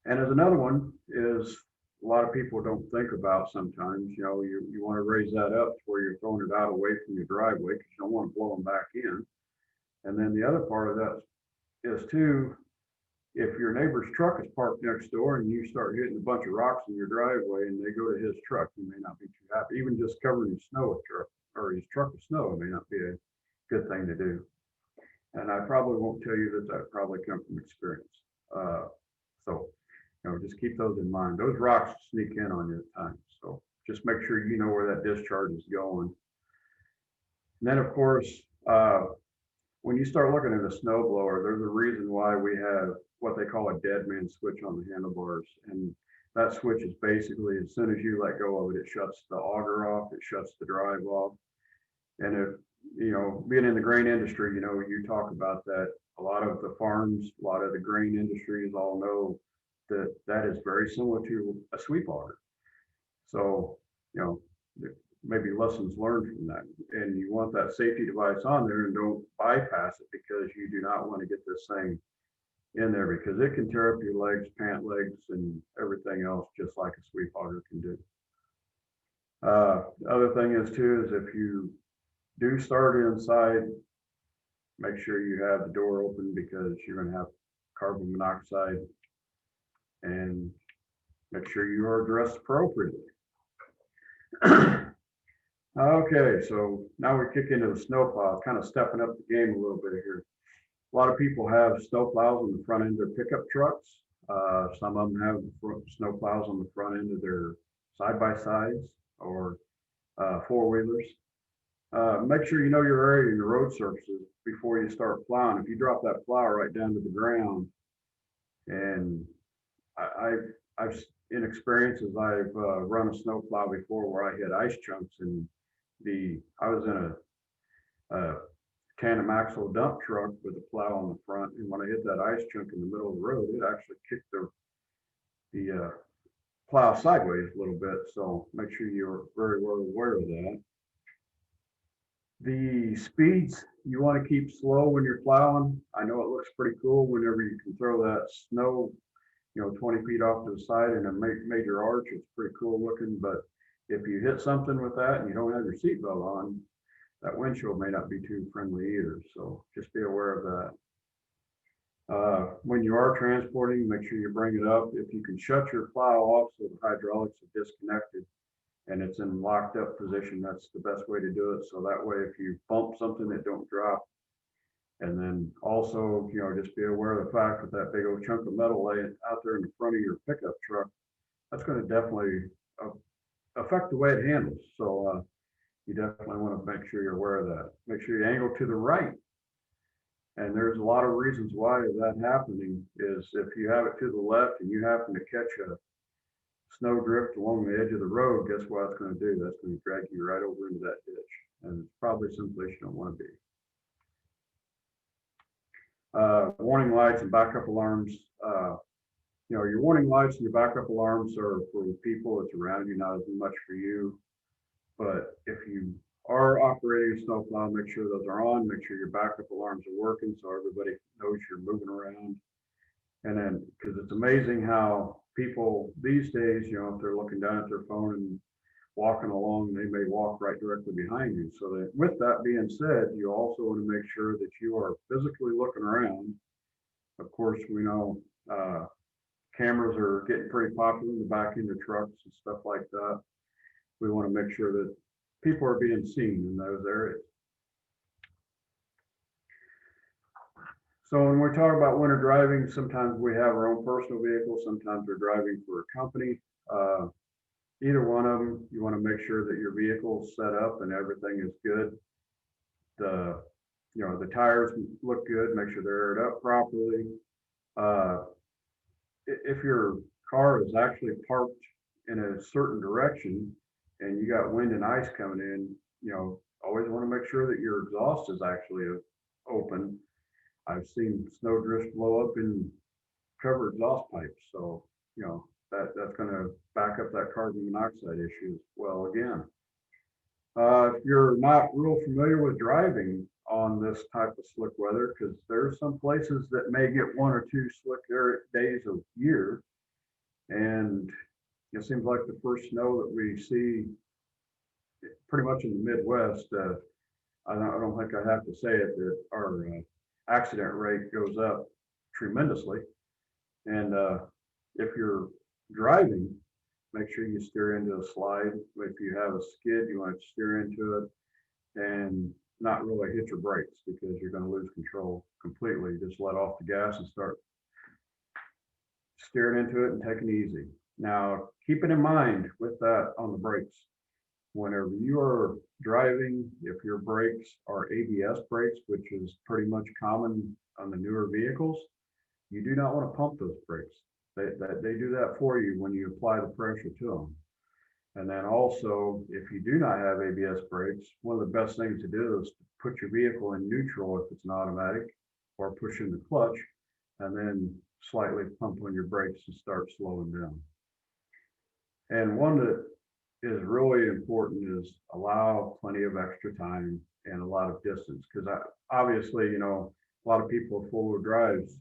Speaker 7: And as another one is, a lot of people don't think about sometimes, you want to raise that up to where you're throwing it out away from your driveway, because you don't want to blow them back in. And then the other part of that is too, if your neighbor's truck is parked next door and you start hitting a bunch of rocks in your driveway and they go to his truck, you may not be too happy. Even just covering his truck with snow may not be a good thing to do. And I probably won't tell you that probably come from experience. So just keep those in mind. Those rocks sneak in on you at times. So just make sure you know where that discharge is going. And then of course, when you start looking at a snow blower, there's a reason why we have what they call a dead man switch on the handlebars. And that switch is basically, as soon as you let go of it, it shuts the auger off, it shuts the drive off. And if, being in the grain industry, you talk about that. A lot of the farms, a lot of the grain industries all know that is very similar to a sweep auger. So, maybe lessons learned from that. And you want that safety device on there, and don't bypass it, because you do not want to get this thing in there, because it can tear up your legs, pant legs, and everything else, just like a sweep auger can do. The other thing is too, is if you do start inside, make sure you have the door open, because you're going to have carbon monoxide, and make sure you are dressed appropriately. Okay, so now we kick into the snowplow, kind of stepping up the game a little bit here. A lot of people have snowplows on the front end of their pickup trucks. Some of them have snowplows on the front end of their side-by-sides or four-wheelers. Make sure you know your area and your road surfaces before you start plowing. If you drop that plow right down to the ground, and I've in experiences, I've run a snowplow before where I hit ice chunks, and I was in a tandem axle dump truck with a plow on the front, and when I hit that ice chunk in the middle of the road, it actually kicked the plow sideways a little bit. So make sure you're very well aware of that. The speeds you want to keep slow when you're plowing. I know it looks pretty cool whenever you can throw that snow 20 feet off to the side in a major arch. It's pretty cool looking, but if you hit something with that and you don't have your seatbelt on, that windshield may not be too friendly either. So just be aware of that. When you are transporting, make sure you bring it up. If you can shut your plow off so the hydraulics are disconnected and it's in locked up position, that's the best way to do it. So that way, if you bump something, it don't drop. And then also, just be aware of the fact that that big old chunk of metal laying out there in the front of your pickup truck, that's going to definitely affect the way it handles. So you definitely want to make sure you're aware of that. Make sure you angle to the right. And there's a lot of reasons why that happening is if you have it to the left and you happen to catch a snow drift along the edge of the road, guess what it's going to do? That's going to drag you right over into that ditch. And it's probably someplace you don't want to be. Warning lights and backup alarms. Your warning lights and your backup alarms are for the people that's around you, not as much for you. But if you are operating a snowplow, make sure those are on, make sure your backup alarms are working so everybody knows you're moving around. And then, because it's amazing how people these days, if they're looking down at their phone and walking along, they may walk right directly behind you. So that with that being said, you also want to make sure that you are physically looking around. Of course, we know cameras are getting pretty popular in the back end of trucks and stuff like that. We want to make sure that people are being seen in those areas. So when we're talking about winter driving, sometimes we have our own personal vehicle, sometimes we're driving for a company. Either one of them, you want to make sure that your vehicle is set up and everything is good. The tires look good, make sure they're aired up properly. If your car is actually parked in a certain direction and you got wind and ice coming in, always want to make sure that your exhaust is actually open. I've seen snow drifts blow up in covered exhaust pipes. So, that's going to back up that carbon monoxide issue as well again. If you're not real familiar with driving on this type of slick weather, because there's some places that may get 1 or 2 slick days a year. And it seems like the first snow that we see pretty much in the Midwest, I don't think I have to say it, that our accident rate goes up tremendously. And if you're driving, make sure you steer into a slide. If you have a skid, you want to steer into it and not really hit your brakes because you're going to lose control completely. Just let off the gas and start steering into it and taking it easy. Now, keep it in mind with that on the brakes. Whenever you are driving, if your brakes are ABS brakes, which is pretty much common on the newer vehicles, you do not want to pump those brakes. They do that for you when you apply the pressure to them. And then also, if you do not have ABS brakes, one of the best things to do is to put your vehicle in neutral if it's an automatic, or push in the clutch, and then slightly pump on your brakes and start slowing down. And one that is really important is allow plenty of extra time and a lot of distance, because obviously, a lot of people with four-wheel drives,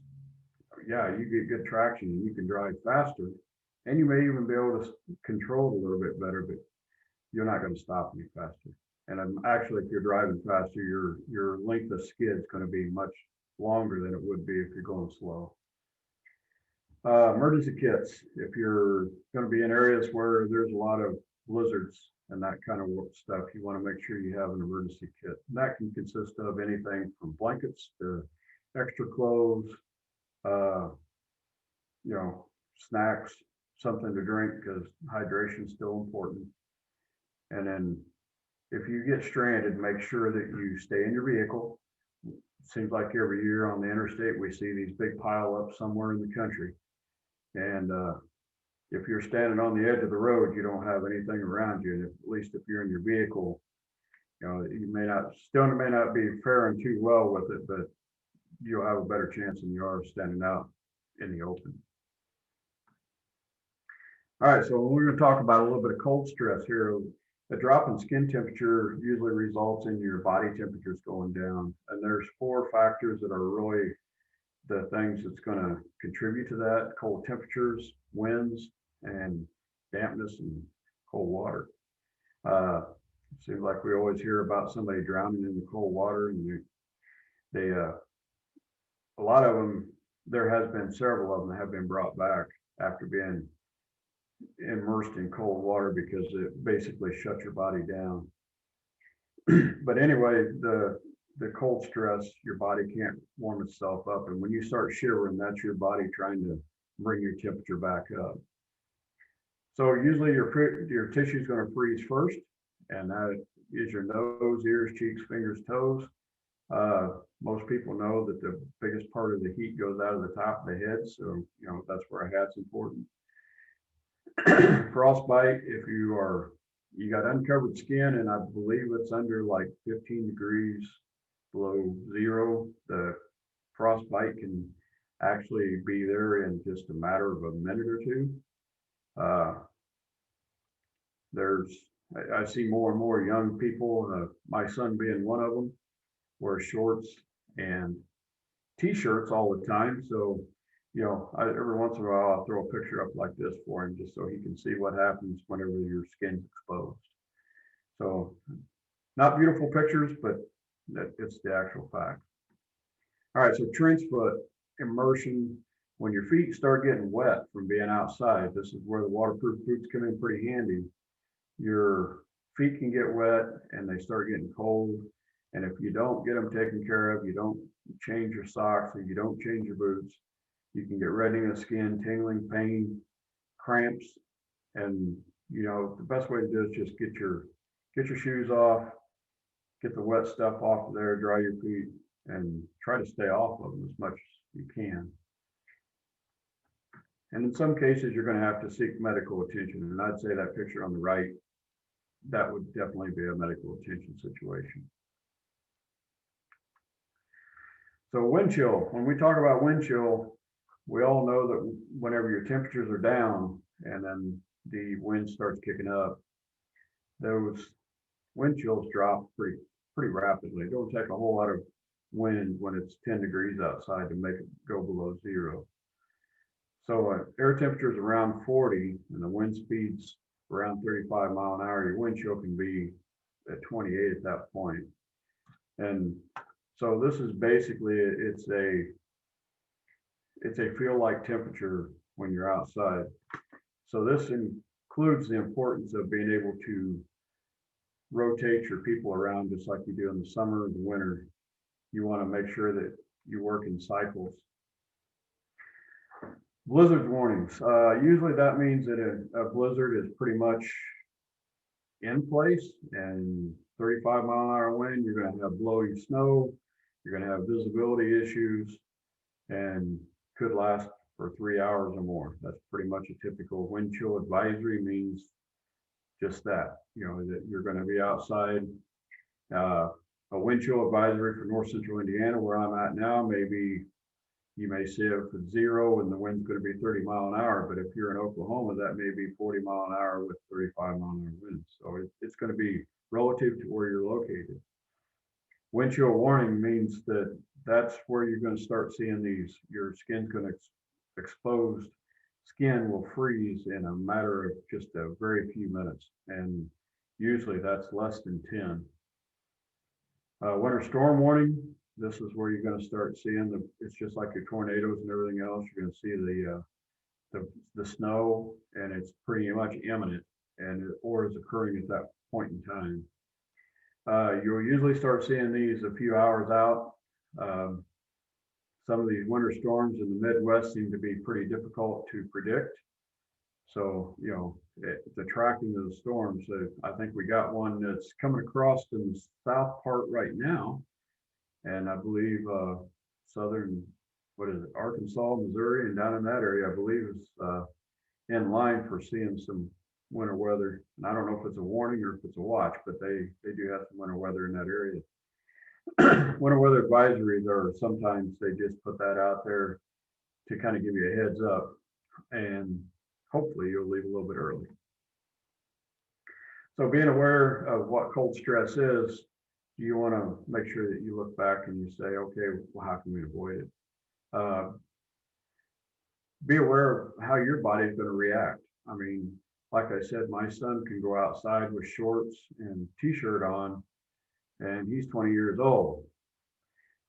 Speaker 7: yeah, you get good traction and you can drive faster, and you may even be able to control it a little bit better, but you're not going to stop any faster. And actually, if you're driving faster, your length of skid is going to be much longer than it would be if you're going slow. Emergency kits. If you're going to be in areas where there's a lot of blizzards and that kind of stuff, you want to make sure you have an emergency kit. And that can consist of anything from blankets to extra clothes, snacks, something to drink, because hydration is still important. And then if you get stranded, make sure that you stay in your vehicle. It seems like every year on the interstate, we see these big pileups somewhere in the country. And if you're standing on the edge of the road, you don't have anything around you. And at least if you're in your vehicle, you may not be faring too well with it, but you'll have a better chance than you are standing out in the open. All right, so we're going to talk about a little bit of cold stress here. A drop in skin temperature usually results in your body temperatures going down. And there's 4 factors that are really the things that's going to contribute to that: cold temperatures, winds, and dampness and cold water. Seems like we always hear about somebody drowning in the cold water, and a lot of them, there has been several of them that have been brought back after being immersed in cold water because it basically shuts your body down. But anyway, the cold stress, your body can't warm itself up, and when you start shivering, that's your body trying to bring your temperature back up. So usually your tissue is going to freeze first, and that is your nose, ears, cheeks, fingers, toes. Most people know that the biggest part of the heat goes out of the top of the head, so that's where a hat's important. Frostbite, if you got uncovered skin, and I believe it's under like 15 degrees below zero, the frostbite can actually be there in just a matter of a minute or two. I see more and more young people, my son being one of them, wear shorts and t-shirts all the time. So, every once in a while I'll throw a picture up like this for him just so he can see what happens whenever your skin's exposed. So not beautiful pictures, but it's the actual fact. All right, so trench foot immersion. When your feet start getting wet from being outside, this is where the waterproof boots come in pretty handy. Your feet can get wet and they start getting cold. And if you don't get them taken care of, you don't change your socks and you don't change your boots, you can get reddening of skin, tingling, pain, cramps. And the best way to do it is just get your shoes off, get the wet stuff off of there, dry your feet, and try to stay off of them as much as you can. And in some cases, you're going to have to seek medical attention. And I'd say that picture on the right, that would definitely be a medical attention situation. So wind chill, when we talk about wind chill, we all know that whenever your temperatures are down and then the wind starts kicking up, those wind chills drop pretty rapidly. It don't take a whole lot of wind when it's 10 degrees outside to make it go below zero. So air temperatures around 40 and the wind speeds around 35 mile an hour, your wind chill can be at 28 at that point. And so this is basically, it's a feel like temperature when you're outside. So this includes the importance of being able to rotate your people around just like you do in the summer and the winter. You want to make sure that you work in cycles. Blizzard warnings. Usually that means that a blizzard is pretty much in place, and 35 mile an hour wind, you're going to have blowing snow, you're going to have visibility issues, and could last for 3 hours or more. That's pretty much a typical wind chill advisory, means just that, that you're going to be outside. A wind chill advisory for north central Indiana, where I'm at now, maybe you may see it at zero and the wind's going to be 30 mile an hour, but if you're in Oklahoma, that may be 40 mile an hour with 35 mile an hour winds. So it's going to be relative to where you're located. Wind chill warning means that that's where you're going to start seeing these, your skin's going to exposed skin will freeze in a matter of just a very few minutes. And usually that's less than 10. Winter storm warning. This is where you're going to start seeing it's just like your tornadoes and everything else. You're going to see the snow, and it's pretty much imminent, or is occurring at that point in time. You'll usually start seeing these a few hours out. Some of these winter storms in the Midwest seem to be pretty difficult to predict. So, the tracking of the storms, I think we got one that's coming across in the south part right now. And I believe southern, Arkansas, Missouri, and down in that area, I believe is in line for seeing some winter weather. And I don't know if it's a warning or if it's a watch, but they do have some winter weather in that area. Winter weather advisories are sometimes they just put that out there to kind of give you a heads up, and hopefully you'll leave a little bit early. So being aware of what cold stress is, you want to make sure that you look back and you say, okay, well, how can we avoid it? Be aware of how your body's going to react. I mean, like I said, my son can go outside with shorts and t-shirt on, and he's 20 years old.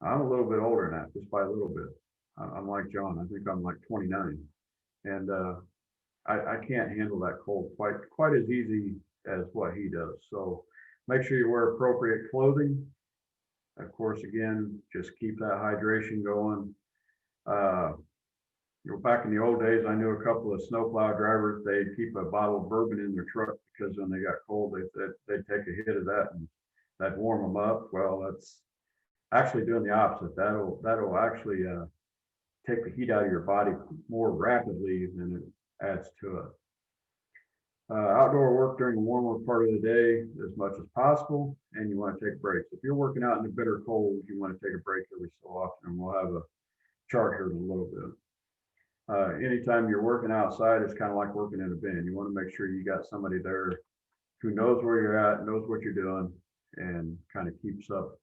Speaker 7: I'm a little bit older than that, just by a little bit. I'm like John. I think I'm like 29, and I can't handle that cold quite as easy as what he does. So make sure you wear appropriate clothing. Of course, again, just keep that hydration going. Back in the old days, I knew a couple of snowplow drivers. They'd keep a bottle of bourbon in their truck because when they got cold, they'd take a hit of that and that'd warm them up. Well, that's actually doing the opposite. That'll actually take the heat out of your body more rapidly than it adds to it. Outdoor work during the warmer part of the day as much as possible, and you want to take breaks. If you're working out in the bitter cold, you want to take a break every so often, and we'll have a chart here in a little bit. Anytime you're working outside, it's kind of like working in a bin. You want to make sure you got somebody there who knows where you're at, knows what you're doing, and kind of keeps up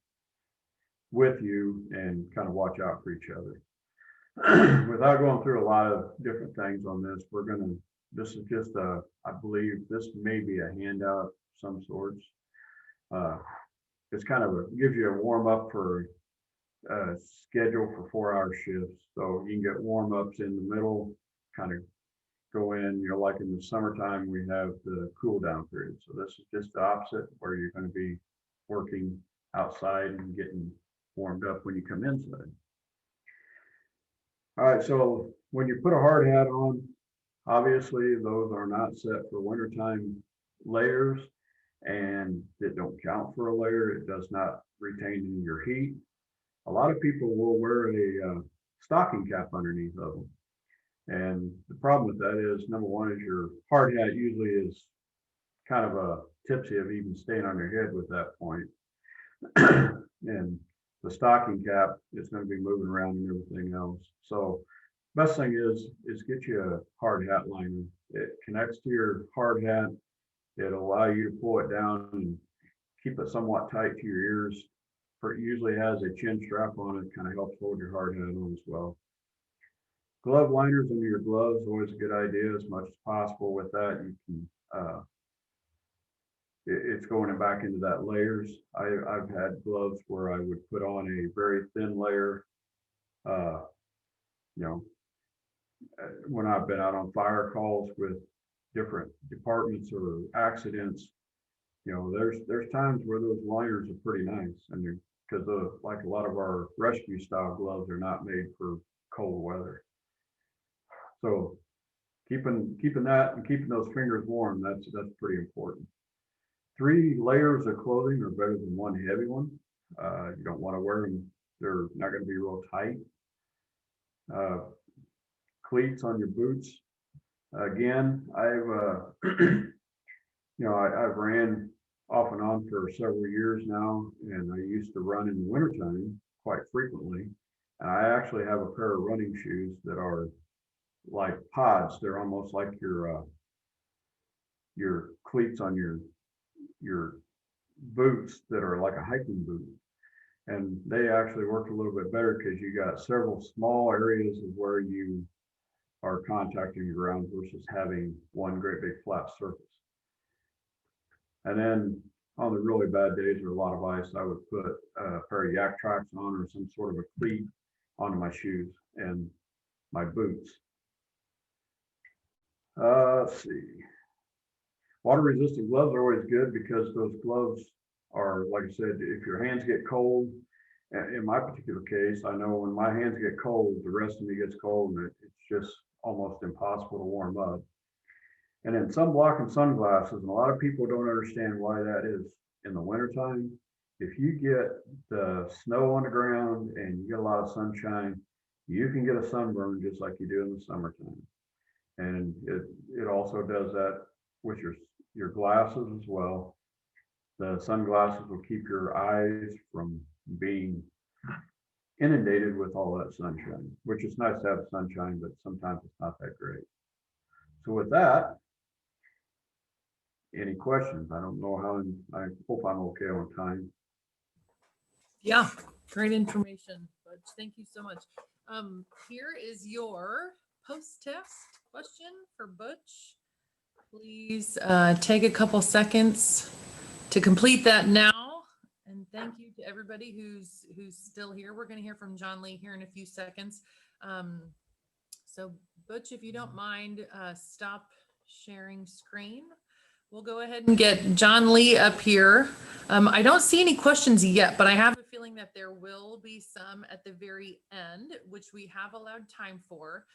Speaker 7: with you and kind of watch out for each other. Without going through a lot of different things on this, this is just I believe this may be a handout of some sorts. It's kind of gives you a warm up for schedule for 4-hour shifts. So you can get warm ups in the middle, kind of go in, like in the summertime, we have the cool down period. So this is just the opposite, where you're going to be working outside and getting warmed up when you come inside. All right, so when you put a hard hat on, obviously those are not set for wintertime layers, and it don't count for a layer. It does not retain your heat. A lot of people will wear a stocking cap underneath of them. And the problem with that is, number one, is your hard hat usually is kind of a tipsy of even staying on your head with that point. And the stocking cap is going to be moving around and everything else. So best thing is get you a hard hat liner. It connects to your hard hat. It'll allow you to pull it down and keep it somewhat tight to your ears. It usually has a chin strap on it, kind of helps hold your hard hat on as well. Glove liners under your gloves, always a good idea. As much as possible with that, you can it's going back into that layers. I've had gloves where I would put on a very thin layer. When I've been out on fire calls with different departments or accidents, there's times where those liners are pretty nice, and because like a lot of our rescue style gloves are not made for cold weather. So keeping that and keeping those fingers warm, that's pretty important. 3 layers of clothing are better than 1 heavy one. You don't want to wear them; they're not going to be real tight. Cleats on your boots. Again, I've I've ran off and on for several years now, and I used to run in the wintertime quite frequently. And I actually have a pair of running shoes that are like pods. They're almost like your cleats on your boots that are like a hiking boot. And they actually work a little bit better because you got several small areas of where you are contacting the ground versus having one great big flat surface. And then on the really bad days or a lot of ice, I would put a pair of yak tracks on or some sort of a cleat onto my shoes and my boots. Let's see. Water resistant gloves are always good because those gloves are, like I said, if your hands get cold, in my particular case, I know when my hands get cold, the rest of me gets cold, and it's just almost impossible to warm up. And then sunblock and sunglasses, and a lot of people don't understand why that is in the wintertime. If you get the snow on the ground and you get a lot of sunshine, you can get a sunburn just like you do in the summertime. And it also does that with your glasses as well. The sunglasses will keep your eyes from being inundated with all that sunshine, which is nice to have sunshine, but sometimes it's not that great. So with that, any questions? I don't know I hope I'm okay on time.
Speaker 1: Yeah, great information, Butch. Thank you so much. Here is your post-test question for Butch. Please take a couple seconds to complete that now. And thank you to everybody who's still here. We're going to hear from John Lee here in a few seconds. So Butch, if you don't mind, stop sharing screen. We'll go ahead and get John Lee up here. I don't see any questions yet, but I have a feeling that there will be some at the very end, which we have allowed time for.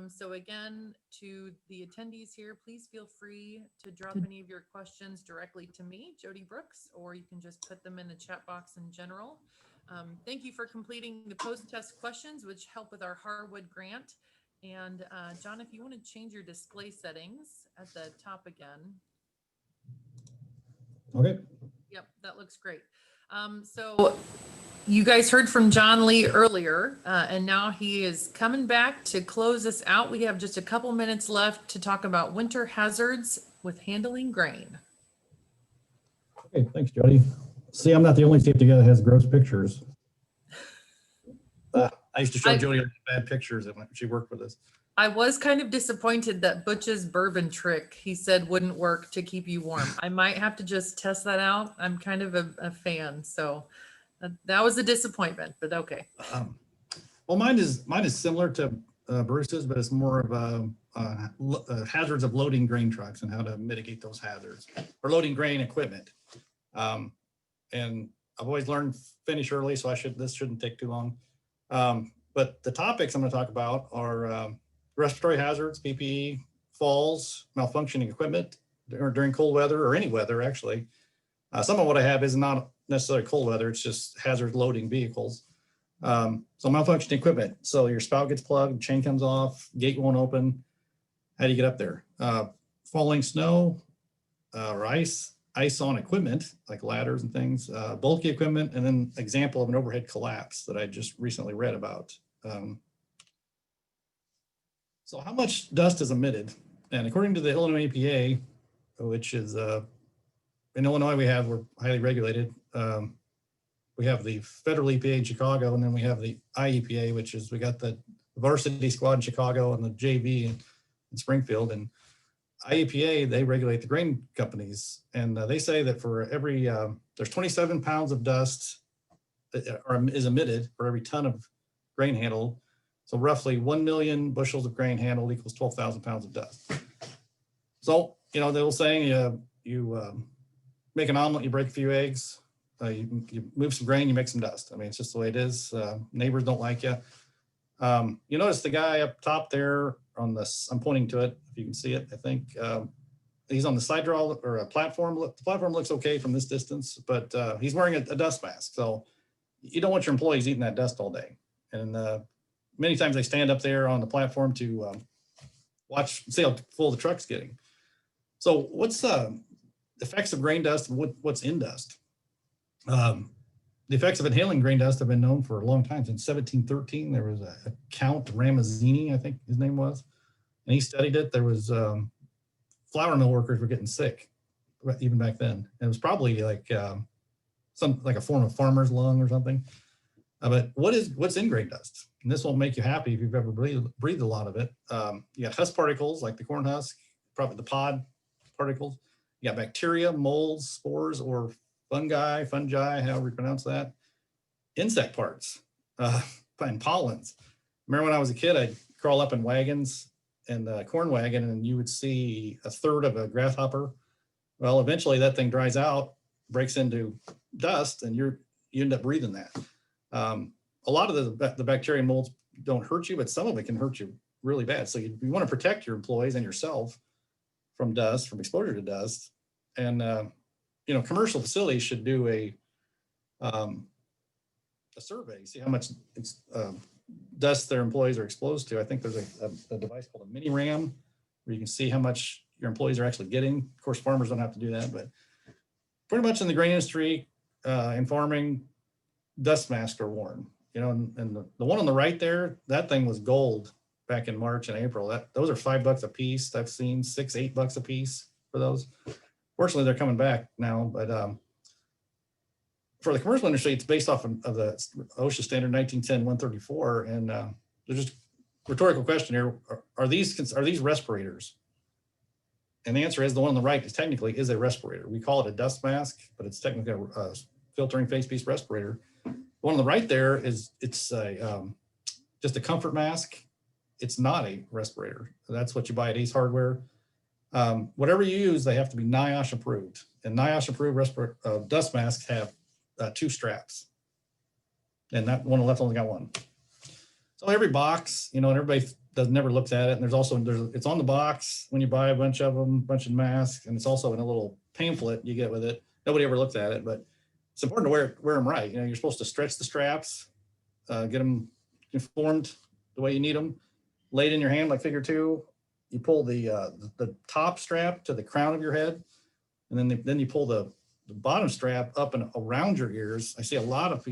Speaker 1: So again, to the attendees here, please feel free to drop any of your questions directly to me, Jody Brooks, or you can just put them in the chat box in general. Thank you for completing the post-test questions, which help with our Harwood grant. And John, if you want to change your display settings at the top again.
Speaker 4: Okay.
Speaker 1: Yep, that looks great. So you guys heard from John Lee earlier, and now he is coming back to close us out. We have just a couple minutes left to talk about winter hazards with handling grain.
Speaker 4: Okay, thanks, Jody. See, I'm not the only safety guy that has gross pictures. I used to show Jody bad pictures when she worked with us.
Speaker 1: I was kind of disappointed that Butch's bourbon trick, he said, wouldn't work to keep you warm. I might have to just test that out. I'm kind of a fan, so that was a disappointment, but okay.
Speaker 4: Well, mine is similar to Bruce's, but it's more of hazards of loading grain trucks and how to mitigate those hazards, or loading grain equipment. And I've always learned finish early, so this shouldn't take too long. But the topics I'm going to talk about are respiratory hazards, PPE, falls, malfunctioning equipment during cold weather, or any weather, actually. Some of what I have is not necessarily cold weather, it's just hazard loading vehicles. So malfunctioning equipment. So your spout gets plugged, chain comes off, gate won't open. How do you get up there? Falling snow or ice on equipment, like ladders and things, bulky equipment, and then example of an overhead collapse that I just recently read about. So how much dust is emitted? And according to the Illinois EPA, which is in Illinois, we're highly regulated. We have the federal EPA in Chicago, and then we have the IEPA, which is, we got the varsity squad in Chicago and the JV in Springfield. And IEPA, they regulate the grain companies. And they say that for every, there's 27 pounds of dust that is emitted for every ton of grain handled. So roughly 1 million bushels of grain handled equals 12,000 pounds of dust. So, they will say you make an omelet, you break a few eggs, you move some grain, you make some dust. I mean, it's just the way it is. Neighbors don't like you. You notice the guy up top there on this, I'm pointing to it, if you can see it, I think. He's on the side draw or a platform. The platform looks okay from this distance, but he's wearing a dust mask. So you don't want your employees eating that dust all day. And many times they stand up there on the platform to see how full the truck's getting. So what's the effects of grain dust and what's in dust? The effects of inhaling grain dust have been known for a long time. Since 1713, there was a Count Ramazzini, I think his name was, and he studied it. There was flour mill workers were getting sick even back then. And it was probably like a form of farmer's lung or something. But what's in grain dust? And this won't make you happy if you've ever breathed a lot of it. You got husk particles like the corn husk, probably the pod particles. You got bacteria, molds, spores, or fungi, however you pronounce that. Insect parts and pollens. Remember when I was a kid, I'd crawl up in wagons and a corn wagon, and you would see a third of a grasshopper. Well, eventually that thing dries out, breaks into dust, and you end up breathing that. A lot of the bacteria and molds don't hurt you, but some of it can hurt you really bad. So you want to protect your employees and yourself from dust, from exposure to dust. And commercial facilities should do a survey, see how much dust their employees are exposed to. I think there's a device called a mini RAM where you can see how much your employees are actually getting. Of course, farmers don't have to do that, but pretty much in the grain industry and farming, dust masks are worn. And the one on the right there, that thing was gold back in March and April. Those are $5 a piece. I've seen $6, $8 a piece for those. Fortunately, they're coming back now, but for the commercial industry, it's based off of the OSHA standard 1910-134, and there's just rhetorical question here. Are these respirators? And the answer is the one on the right is technically is a respirator. We call it a dust mask, but it's technically a filtering face piece respirator. The one on the right there is it's just a comfort mask. It's not a respirator. That's what you buy at Ace Hardware. Whatever you use, they have to be NIOSH approved. And NIOSH approved dust masks have 2 straps. And that one on the left only got 1. So every box, and everybody never looks at it. And it's on the box when you buy a bunch of them, bunch of masks, and it's also in a little pamphlet you get with it. Nobody ever looks at it, but it's important to wear them right. You're supposed to stretch the straps, get them conformed the way you need them. Lay it in your hand like figure 2. You pull the top strap to the crown of your head, and then you pull the bottom strap up and around your ears. I see a lot of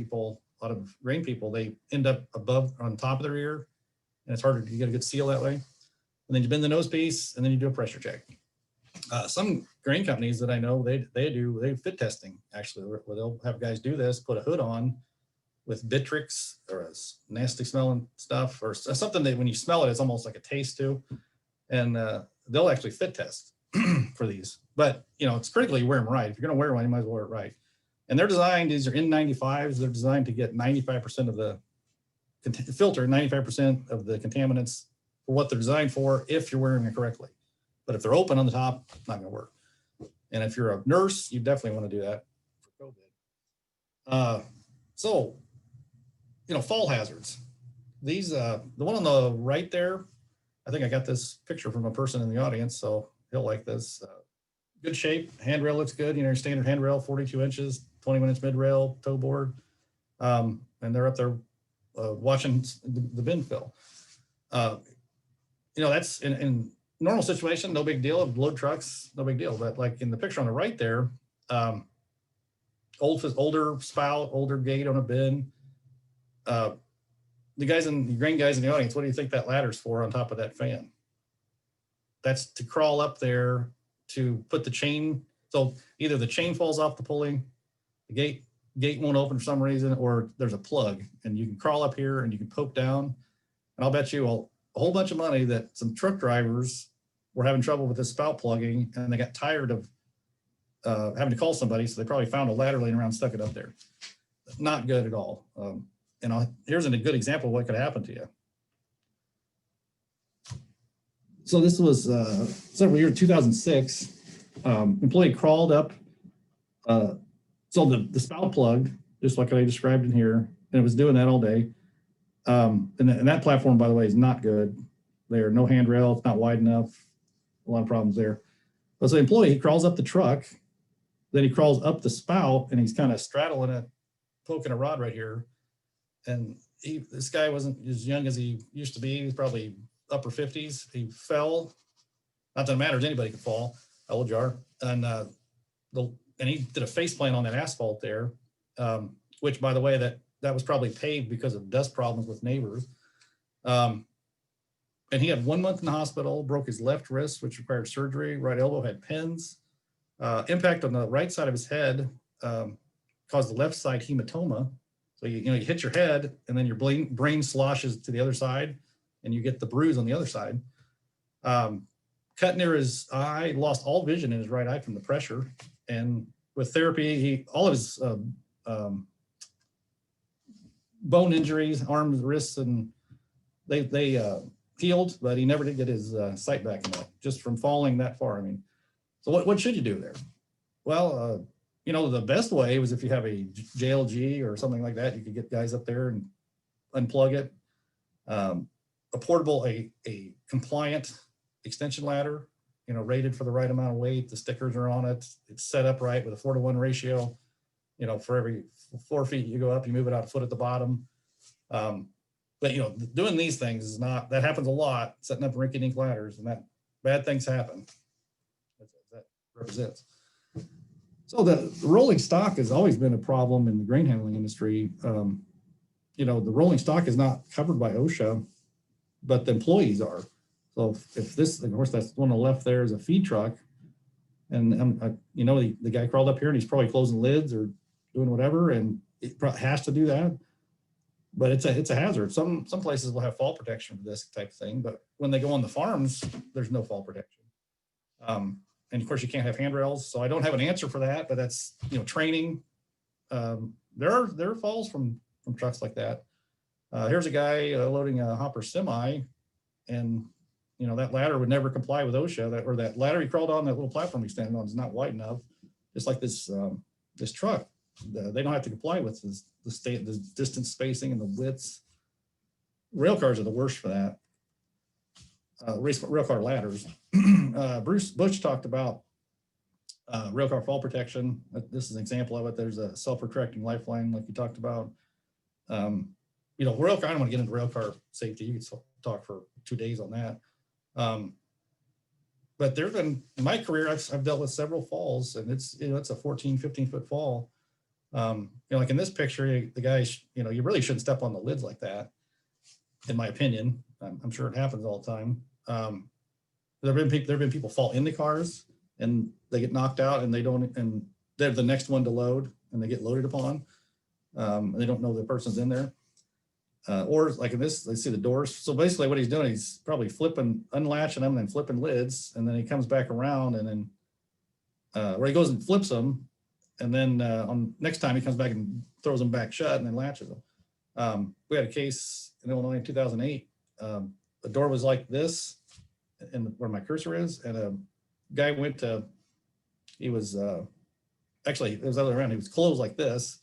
Speaker 4: grain people, they end up on top of their ear, and it's harder to get a good seal that way. And then you bend the nose piece, and then you do a pressure check. Some grain companies that I know, they fit testing actually, where they'll have guys do this, put a hood on with Bitrix or a nasty smelling stuff or something that when you smell it, it's almost like a taste too. And they'll actually fit test for these. But it's critical you wear them right. If you're gonna wear one, you might as well wear it right. And they're designed, these are N95s, they're designed to get 95% of the filter, 95% of the contaminants for what they're designed for if you're wearing it correctly. But if they're open on the top, it's not gonna work. And if you're a nurse, you definitely wanna do that for COVID. So, fall hazards. These, the one on the right there, I think I got this picture from a person in the audience, so he'll like this. Good shape, handrail looks good. Your standard handrail, 42 inches, 21-inch mid rail, toe board, and they're up there watching the bin fill. That's in normal situation, no big deal. Load trucks, no big deal. But like in the picture on the right there, older spout, older gate on a bin. The grain guys in the audience, what do you think that ladder's for on top of that fan? That's to crawl up there to put the chain. So either the chain falls off the pulley, the gate won't open for some reason, or there's a plug and you can crawl up here and you can poke down. And I'll bet you a whole bunch of money that some truck drivers were having trouble with this spout plugging and they got tired of having to call somebody. So they probably found a ladder laying around, stuck it up there. Not good at all. Here's a good example of what could happen to you. So this was several years, 2006. Employee crawled up. So the spout plug, just like I described in here, and it was doing that all day. And that platform, by the way, is not good. There, no handrail, it's not wide enough. A lot of problems there. But so the employee, he crawls up the truck, then he crawls up the spout, and he's kind of straddling it, poking a rod right here. And this guy wasn't as young as he used to be. He was probably upper 50s. He fell. Not that it matters, anybody could fall. How old you are. And he did a face plant on that asphalt there, which, by the way, that was probably paved because of dust problems with neighbors. And he had 1 month in the hospital, broke his left wrist, which required surgery. Right elbow had pins. Impact on the right side of his head caused the left side hematoma. So you hit your head and then your brain sloshes to the other side and you get the bruise on the other side. Cut near his eye, lost all vision in his right eye from the pressure. And with therapy, all of his bone injuries, arms, wrists, and they healed, but he never did get his sight back just from falling that far. I mean, so what should you do there? Well, the best way was if you have a JLG or something like that, you could get guys up there and unplug it. A portable, a compliant extension ladder, rated for the right amount of weight. The stickers are on it. It's set up right with a 4-to-1 ratio. For every 4 feet you go up, you move it out a foot at the bottom. But doing these things is not, that happens a lot, setting up rinky-dink ladders, and that bad things happen. That represents. So the rolling stock has always been a problem in the grain handling industry. The rolling stock is not covered by OSHA, but the employees are. So if this, of course, that's one on the left there is a feed truck, and the guy crawled up here and he's probably closing lids or doing whatever, and it has to do that. but it's a hazard. Some places will have fall protection for this type of thing, but when they go on the farms, there's no fall protection. And of course, you can't have handrails, so I don't have an answer for that. But that's training. There are falls from trucks like that. Here's a guy loading a hopper semi, and that ladder would never comply with OSHA. That ladder he crawled on, that little platform he's standing on, is not wide enough. Just like this truck, they don't have to comply with the distance spacing and the widths. Rail cars are the worst for that. Rail car ladders. Butch talked about rail car fall protection. This is an example of it. There's a self-retracting lifeline, like you talked about. Rail car. I don't want to get into rail car safety. You could talk for 2 days on that. But there've been, in my career, I've dealt with several falls, and it's a 14, 15-foot fall. Like in this picture, the guy, you really shouldn't step on the lids like that, in my opinion. I'm sure it happens all the time. There've been people fall in the cars and they get knocked out, and they're the next one to load, and they get loaded upon. And they don't know the person's in there. Or like in this, they see the doors. So basically what he's doing, he's probably unlatching them and then flipping lids. And then he comes back around, and then where he goes and flips them. And then on next time he comes back and throws them back shut and then latches them. We had a case in Illinois in 2008. The door was like this, and where my cursor is. And a guy he was actually, it was the other way around. He was closed like this,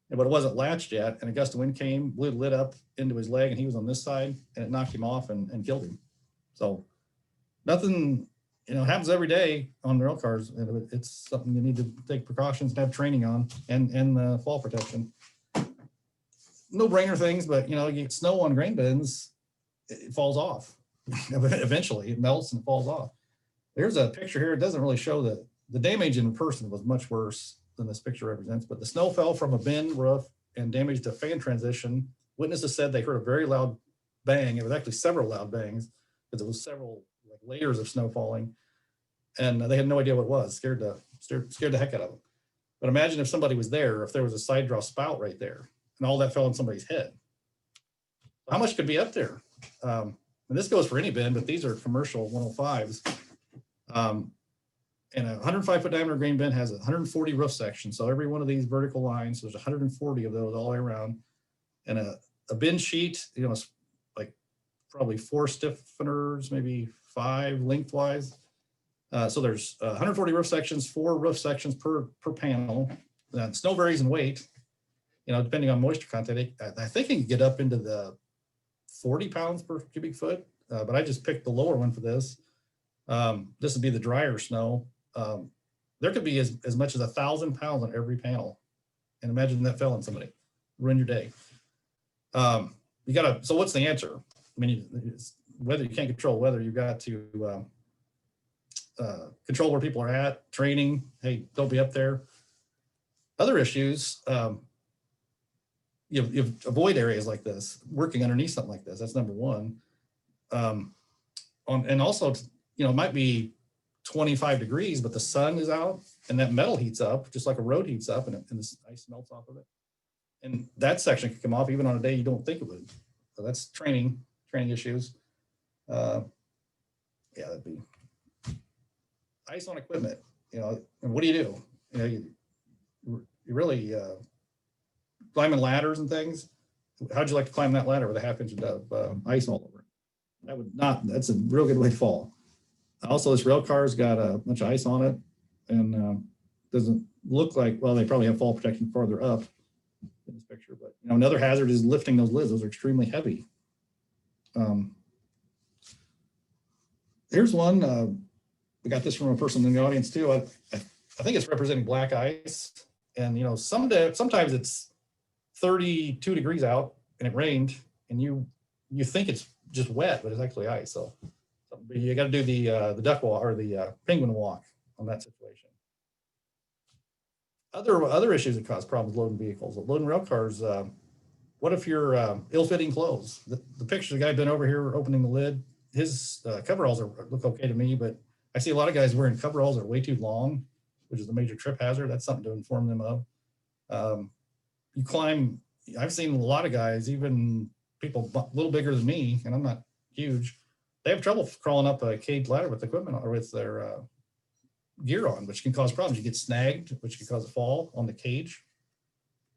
Speaker 4: but it wasn't latched yet. And a gust of wind came, blew the lid up into his leg, and he was on this side, and it knocked him off and killed him. So nothing, happens every day on rail cars. It's something you need to take precautions and have training on, and fall protection. No brainer things, but you get snow on grain bins, it falls off. Eventually it melts and falls off. There's a picture here. It doesn't really show that the damage in person was much worse than this picture represents, but the snow fell from a bin roof and damaged a fan transition. Witnesses said they heard a very loud bang. It was actually several loud bangs, because it was several layers of snow falling, and they had no idea what it was. Scared the heck out of them. But imagine if somebody was there, if there was a side draw spout right there, and all that fell on somebody's head. How much could be up there? And this goes for any bin, but these are commercial 105s. And a 105-foot diameter grain bin has 140 roof sections. So every one of these vertical lines, there's 140 of those all the way around. And a bin sheet, like probably 4 stiffeners, maybe 5 lengthwise. So there's 140 roof sections, 4 roof sections per panel. Snow varies in weight, depending on moisture content. I think it can get up into the 40 pounds per cubic foot, but I just picked the lower one for this. This would be the drier snow. There could be as much as 1,000 pounds on every panel. And imagine that fell on somebody, ruin your day. So what's the answer? I mean, whether you can't control weather, you've got to control where people are at, training. Hey, don't be up there. Other issues, you avoid areas like this, working underneath something like this. That's number one. And also, it might be 25 degrees, but the sun is out and that metal heats up, just like a road heats up, and the ice melts off of it. And that section could come off even on a day you don't think it would. So that's training issues. That'd be ice on equipment. And what do? You really climbing ladders and things. How'd you like to climb that ladder with a 1/2 inch of ice all over it? That's a real good way to fall. Also, this rail car's got a bunch of ice on it, and doesn't look like, well, they probably have fall protection farther up in this picture, but another hazard is lifting those lids. Those are extremely heavy. Here's one. We got this from a person in the audience too. I think it's representing black ice, and sometimes it's 32 degrees out and it rained, and you think it's just wet, but it's actually ice. So you got to do the duck walk or the penguin walk on that situation. Other issues that cause problems loading vehicles, loading rail cars. What if you're ill-fitting clothes? The picture of the guy been over here opening the lid, his coveralls look okay to me, but I see a lot of guys wearing coveralls that are way too long, which is a major trip hazard. That's something to inform them of. You climb I've seen a lot of guys, even people a little bigger than me, and I'm not huge, they have trouble crawling up a cage ladder with equipment or with their gear on, which can cause problems. You get snagged, which can cause a fall on the cage.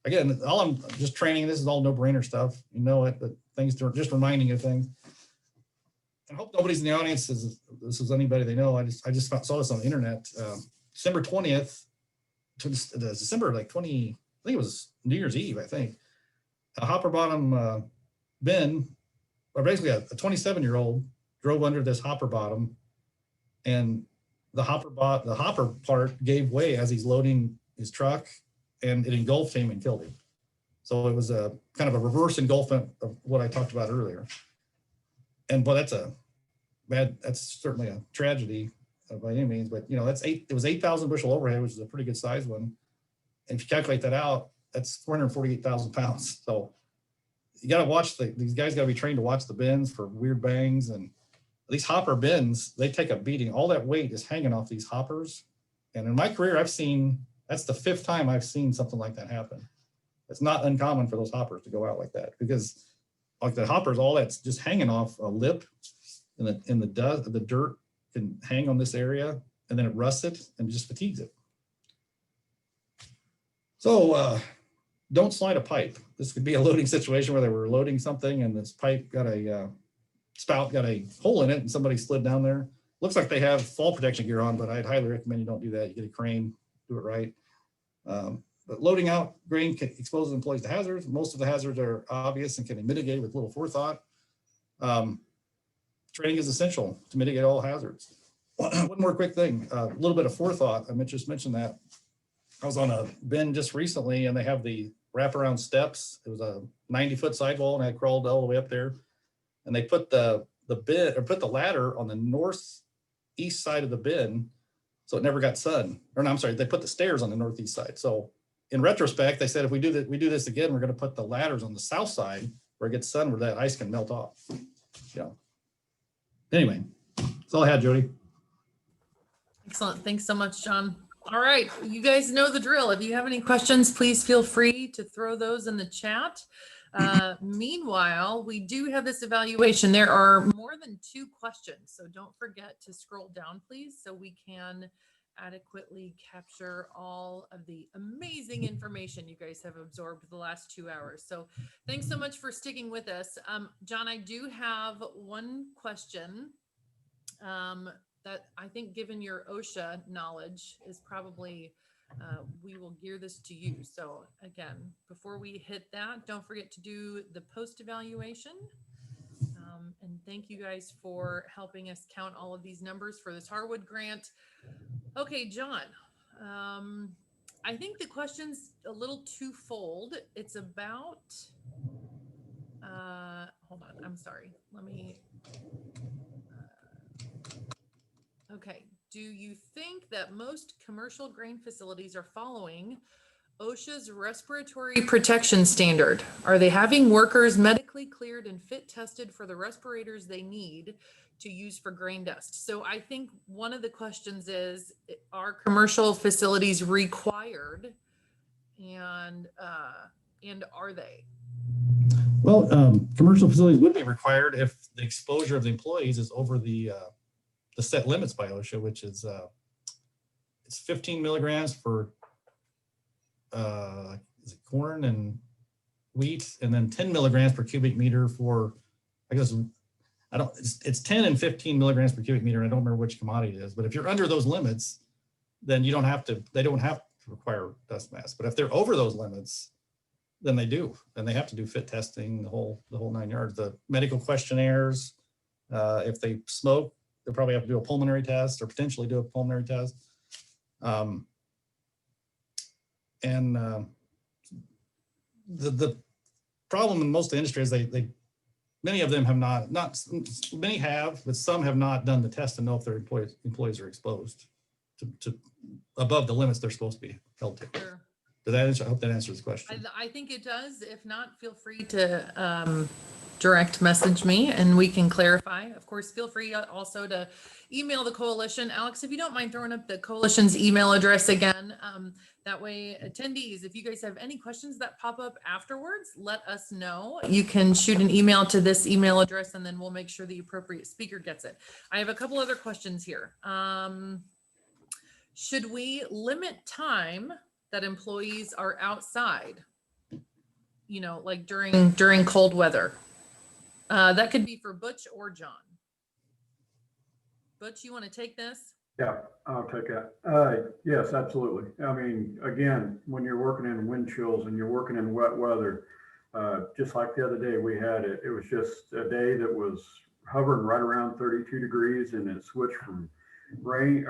Speaker 4: Again, all I'm just training, this is all no-brainer stuff. You know it, but things are just reminding you of things. I hope nobody's in the audience this is anybody they know. I just saw this on the internet. December 20th, December like 20, I think it was New Year's Eve, I think. A hopper bottom bin, or basically a 27-year-old drove under this hopper bottom, and the hopper part gave way as he's loading his truck, and it engulfed him and killed him. So it was a kind of a reverse engulfment of what I talked about earlier. And boy, that's certainly a tragedy by any means, but you know, it was 8,000 bushel overhead, which is a pretty good size one. And if you calculate that out, that's 448,000 pounds. So you got to watch these guys got to be trained to watch the bins for weird bangs. And these hopper bins, they take a beating. All that weight is hanging off these hoppers. And in my career, that's the 5th time I've seen something like that happen. It's not uncommon for those hoppers to go out like that, because like the hoppers, all that's just hanging off a lip, and the dirt can hang on this area, and then it rusts it and just fatigues it. So don't slide a pipe. This could be a loading situation where they were loading something and this pipe got spout got a hole in it and somebody slid down there. Looks like they have fall protection gear on, but I'd highly recommend you don't do that. You get a crane, do it right. But loading out grain can expose employees to hazards. Most of the hazards are obvious and can be mitigated with little forethought. Training is essential to mitigate all hazards. One more quick thing, a little bit of forethought. I just mentioned that. I was on a bin just recently, and they have the wraparound steps. It was a 90-foot sidewall, and I crawled all the way up there. And they put the ladder on the northeast side of the bin, so it never got sun. Or no, I'm sorry, they put the stairs on the northeast side. So in retrospect, they said if we do this again, we're going to put the ladders on the south side where it gets sun, where that ice can melt off. Yeah. Anyway, that's all I had, Jody.
Speaker 1: Excellent. Thanks so much, John. All right, you guys know the drill. If you have any questions, please feel free to throw those in the chat. Meanwhile, we do have this evaluation. There are more than 2 questions, so don't forget to scroll down, please, so we can adequately capture all of the amazing information you guys have absorbed the last 2 hours. So thanks so much for sticking with us. John, I do have one question that I think, given your OSHA knowledge, is probably we will gear this to you. So again, before we hit that, don't forget to do the post evaluation. And thank you guys for helping us count all of these numbers for this Harwood grant. Okay, John, I think the question's a little twofold. It's about, hold on, I'm sorry. Let me, okay. Do you think that most commercial grain facilities are following OSHA's respiratory protection standard? Are they having workers medically cleared and fit tested for the respirators they need to use for grain dust? So I think one of the questions is, are commercial facilities required, and are they?
Speaker 4: Well, commercial facilities would be required if the exposure of the employees is over the set limits by OSHA, which is it's 15 milligrams for is it corn and wheat, and then 10 milligrams per cubic meter for, I guess, it's 10 and 15 milligrams per cubic meter. And I don't remember which commodity it is, but if you're under those limits, then they don't have to require dust masks. But if they're over those limits, then they do, and they have to do fit testing, the whole 9 yards, the medical questionnaires. If they smoke, they'll probably have to do a pulmonary test, or potentially do a pulmonary test. The problem in most of the industry is many of them have not many have, but some have not done the test to know if their employees are exposed to above the limits they're supposed to be held to.
Speaker 1: Sure.
Speaker 4: Did that answer? I hope that answers the question.
Speaker 1: I think it does. If not, feel free to direct message me and we can clarify. Of course, feel free also to email the coalition. Alex, if you don't mind throwing up the coalition's email address again, that way attendees, if you guys have any questions that pop up afterwards, let us know. You can shoot an email to this email address and then we'll make sure the appropriate speaker gets it. I have a couple other questions here. Should we limit time that employees are outside? You know, like during cold weather? That could be for Butch or John. Butch, you want to take this?
Speaker 7: Yeah, I'll take that. Yes, absolutely. I mean, again, when you're working in wind chills and you're working in wet weather, just like the other day we had it, it was just a day that was hovering right around 32 degrees and it switched from rain,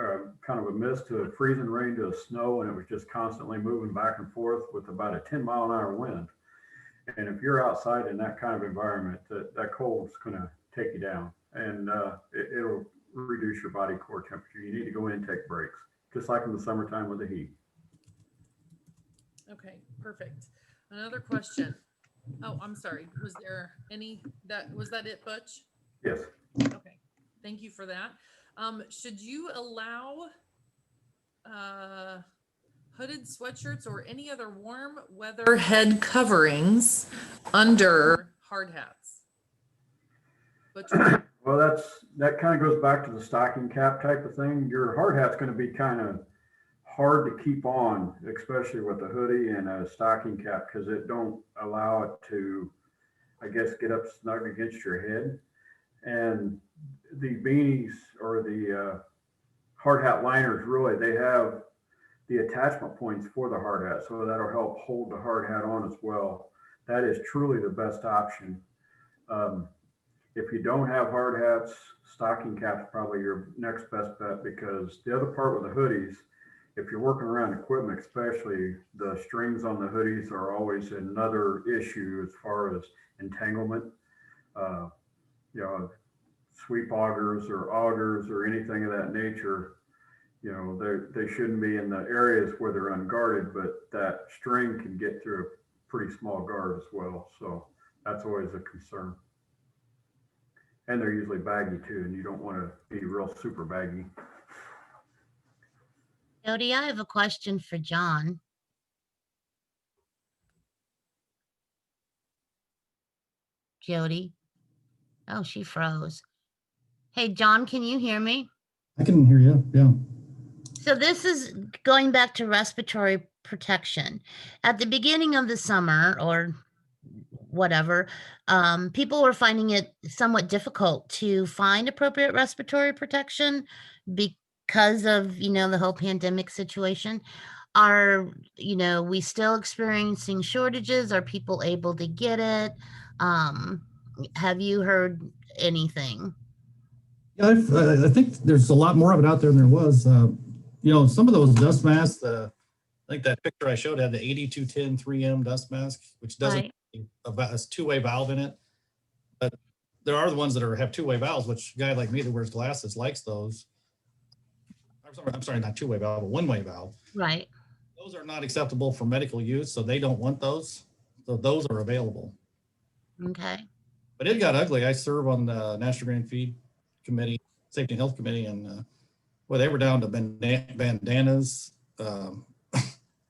Speaker 7: kind of a mist to a freezing rain to a snow, and it was just constantly moving back and forth with about a 10-mile-an-hour wind. And if you're outside in that kind of environment, that cold is going to take you down, and it'll reduce your body core temperature. You need to go in and take breaks, just like in the summertime with the heat.
Speaker 1: Okay, perfect. Another question. Oh, I'm sorry. Was there any was that it, Butch?
Speaker 7: Yes.
Speaker 1: Okay, thank you for that. Should you allow hooded sweatshirts or any other warm weather head coverings under hard hats?
Speaker 7: Well, that kind of goes back to the stocking cap type of thing. Your hard hat's going to be kind of hard to keep on, especially with a hoodie and a stocking cap, because it don't allow it to, I guess, get up snug against your head. And the beanies or the hard hat liners, really, they have the attachment points for the hard hat, so that'll help hold the hard hat on as well. That is truly the best option. If you don't have hard hats, stocking caps probably your next best bet, because the other part with the hoodies, if you're working around equipment, especially, the strings on the hoodies are always another issue as far as entanglement. You know, sweep augers or anything of that nature, you know, they shouldn't be in the areas where they're unguarded, but that string can get through a pretty small guard as well. So that's always a concern. And they're usually baggy too, and you don't want to be real super baggy.
Speaker 8: Jody, I have a question for John. Jody? Oh, she froze. Hey, John, can you hear me?
Speaker 4: I can hear you, yeah.
Speaker 8: So this is going back to respiratory protection. At the beginning of the summer or whatever, people were finding it somewhat difficult to find appropriate respiratory protection because of, you know, the whole pandemic situation. Are, you know, we still experiencing shortages? Are people able to get it? Have you heard anything?
Speaker 4: Yeah, I think there's a lot more of it out there than there was. You know, some of those dust masks, I think that picture I showed had the 8210 3M dust mask, which doesn't have a two-way valve in it. But there are the ones that have two-way valves, which a guy like me that wears glasses likes those. I'm sorry, not two-way valve, but one-way valve.
Speaker 8: Right.
Speaker 4: Those are not acceptable for medical use, so they don't want those. So those are available.
Speaker 8: Okay.
Speaker 4: But it got ugly. I serve on the National Grain Feed Committee, Safety and Health Committee, and well, they were down to bandanas. And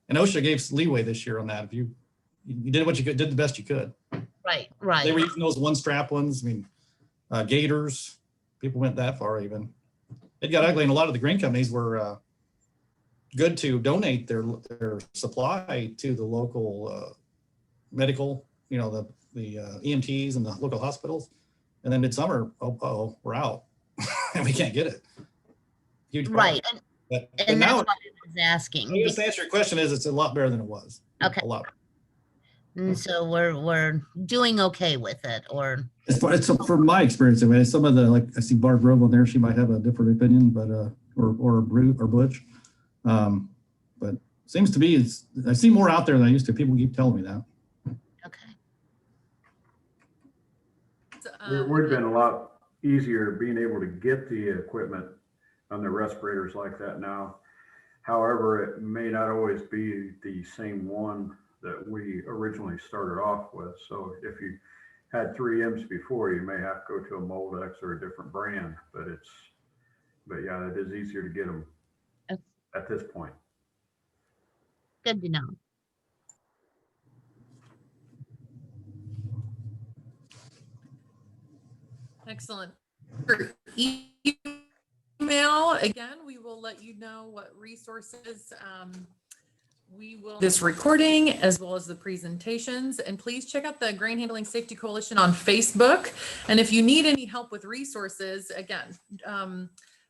Speaker 4: OSHA gave leeway this year on that. If you did what you could, did the best you could.
Speaker 8: Right, right.
Speaker 4: They were using those one strap ones. I mean, gaiters. People went that far even. It got ugly, and a lot of the grain companies were good to donate their supply to the local medical, you know, the EMTs and the local hospitals. And then midsummer, oh, we're out and we can't get it. Huge problem.
Speaker 8: Right.
Speaker 4: But
Speaker 8: And
Speaker 4: now,
Speaker 8: that's what I was asking.
Speaker 4: I guess to answer your question is it's a lot better than it was.
Speaker 8: Okay.
Speaker 4: A lot.
Speaker 8: And so we're doing okay with it, or
Speaker 4: It's from my experience. I mean, some of the, like, I see Barb Grove on there. She might have a different opinion, but or Butch. But seems to be I see more out there than I used to. People keep telling me that.
Speaker 8: okay.
Speaker 7: We've been a lot easier being able to get the equipment on the respirators like that now. However, it may not always be the same one that we originally started off with. So if had 3Ms before, you may have to go to a Moldex or a different brand, but yeah, it is easier to get them
Speaker 8: That's
Speaker 7: at this point.
Speaker 8: good to know.
Speaker 1: Excellent. For email, again, we will let you know what resources we will this recording as well as the presentations. And please check out the Grain Handling Safety Coalition on Facebook. And if you need any help with resources, again,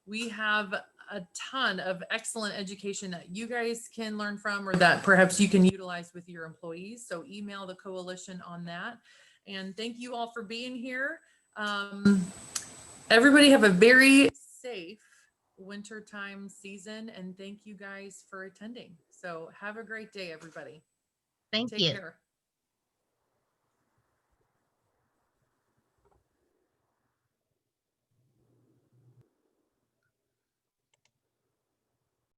Speaker 1: we have a ton of excellent education that you guys can learn from or that perhaps you can utilize with your employees. So email the coalition on that. And thank you all for being here. Everybody have a very safe wintertime season, and thank you guys for attending. So have a great day, everybody.
Speaker 8: Thank
Speaker 1: Take
Speaker 8: you.
Speaker 1: care.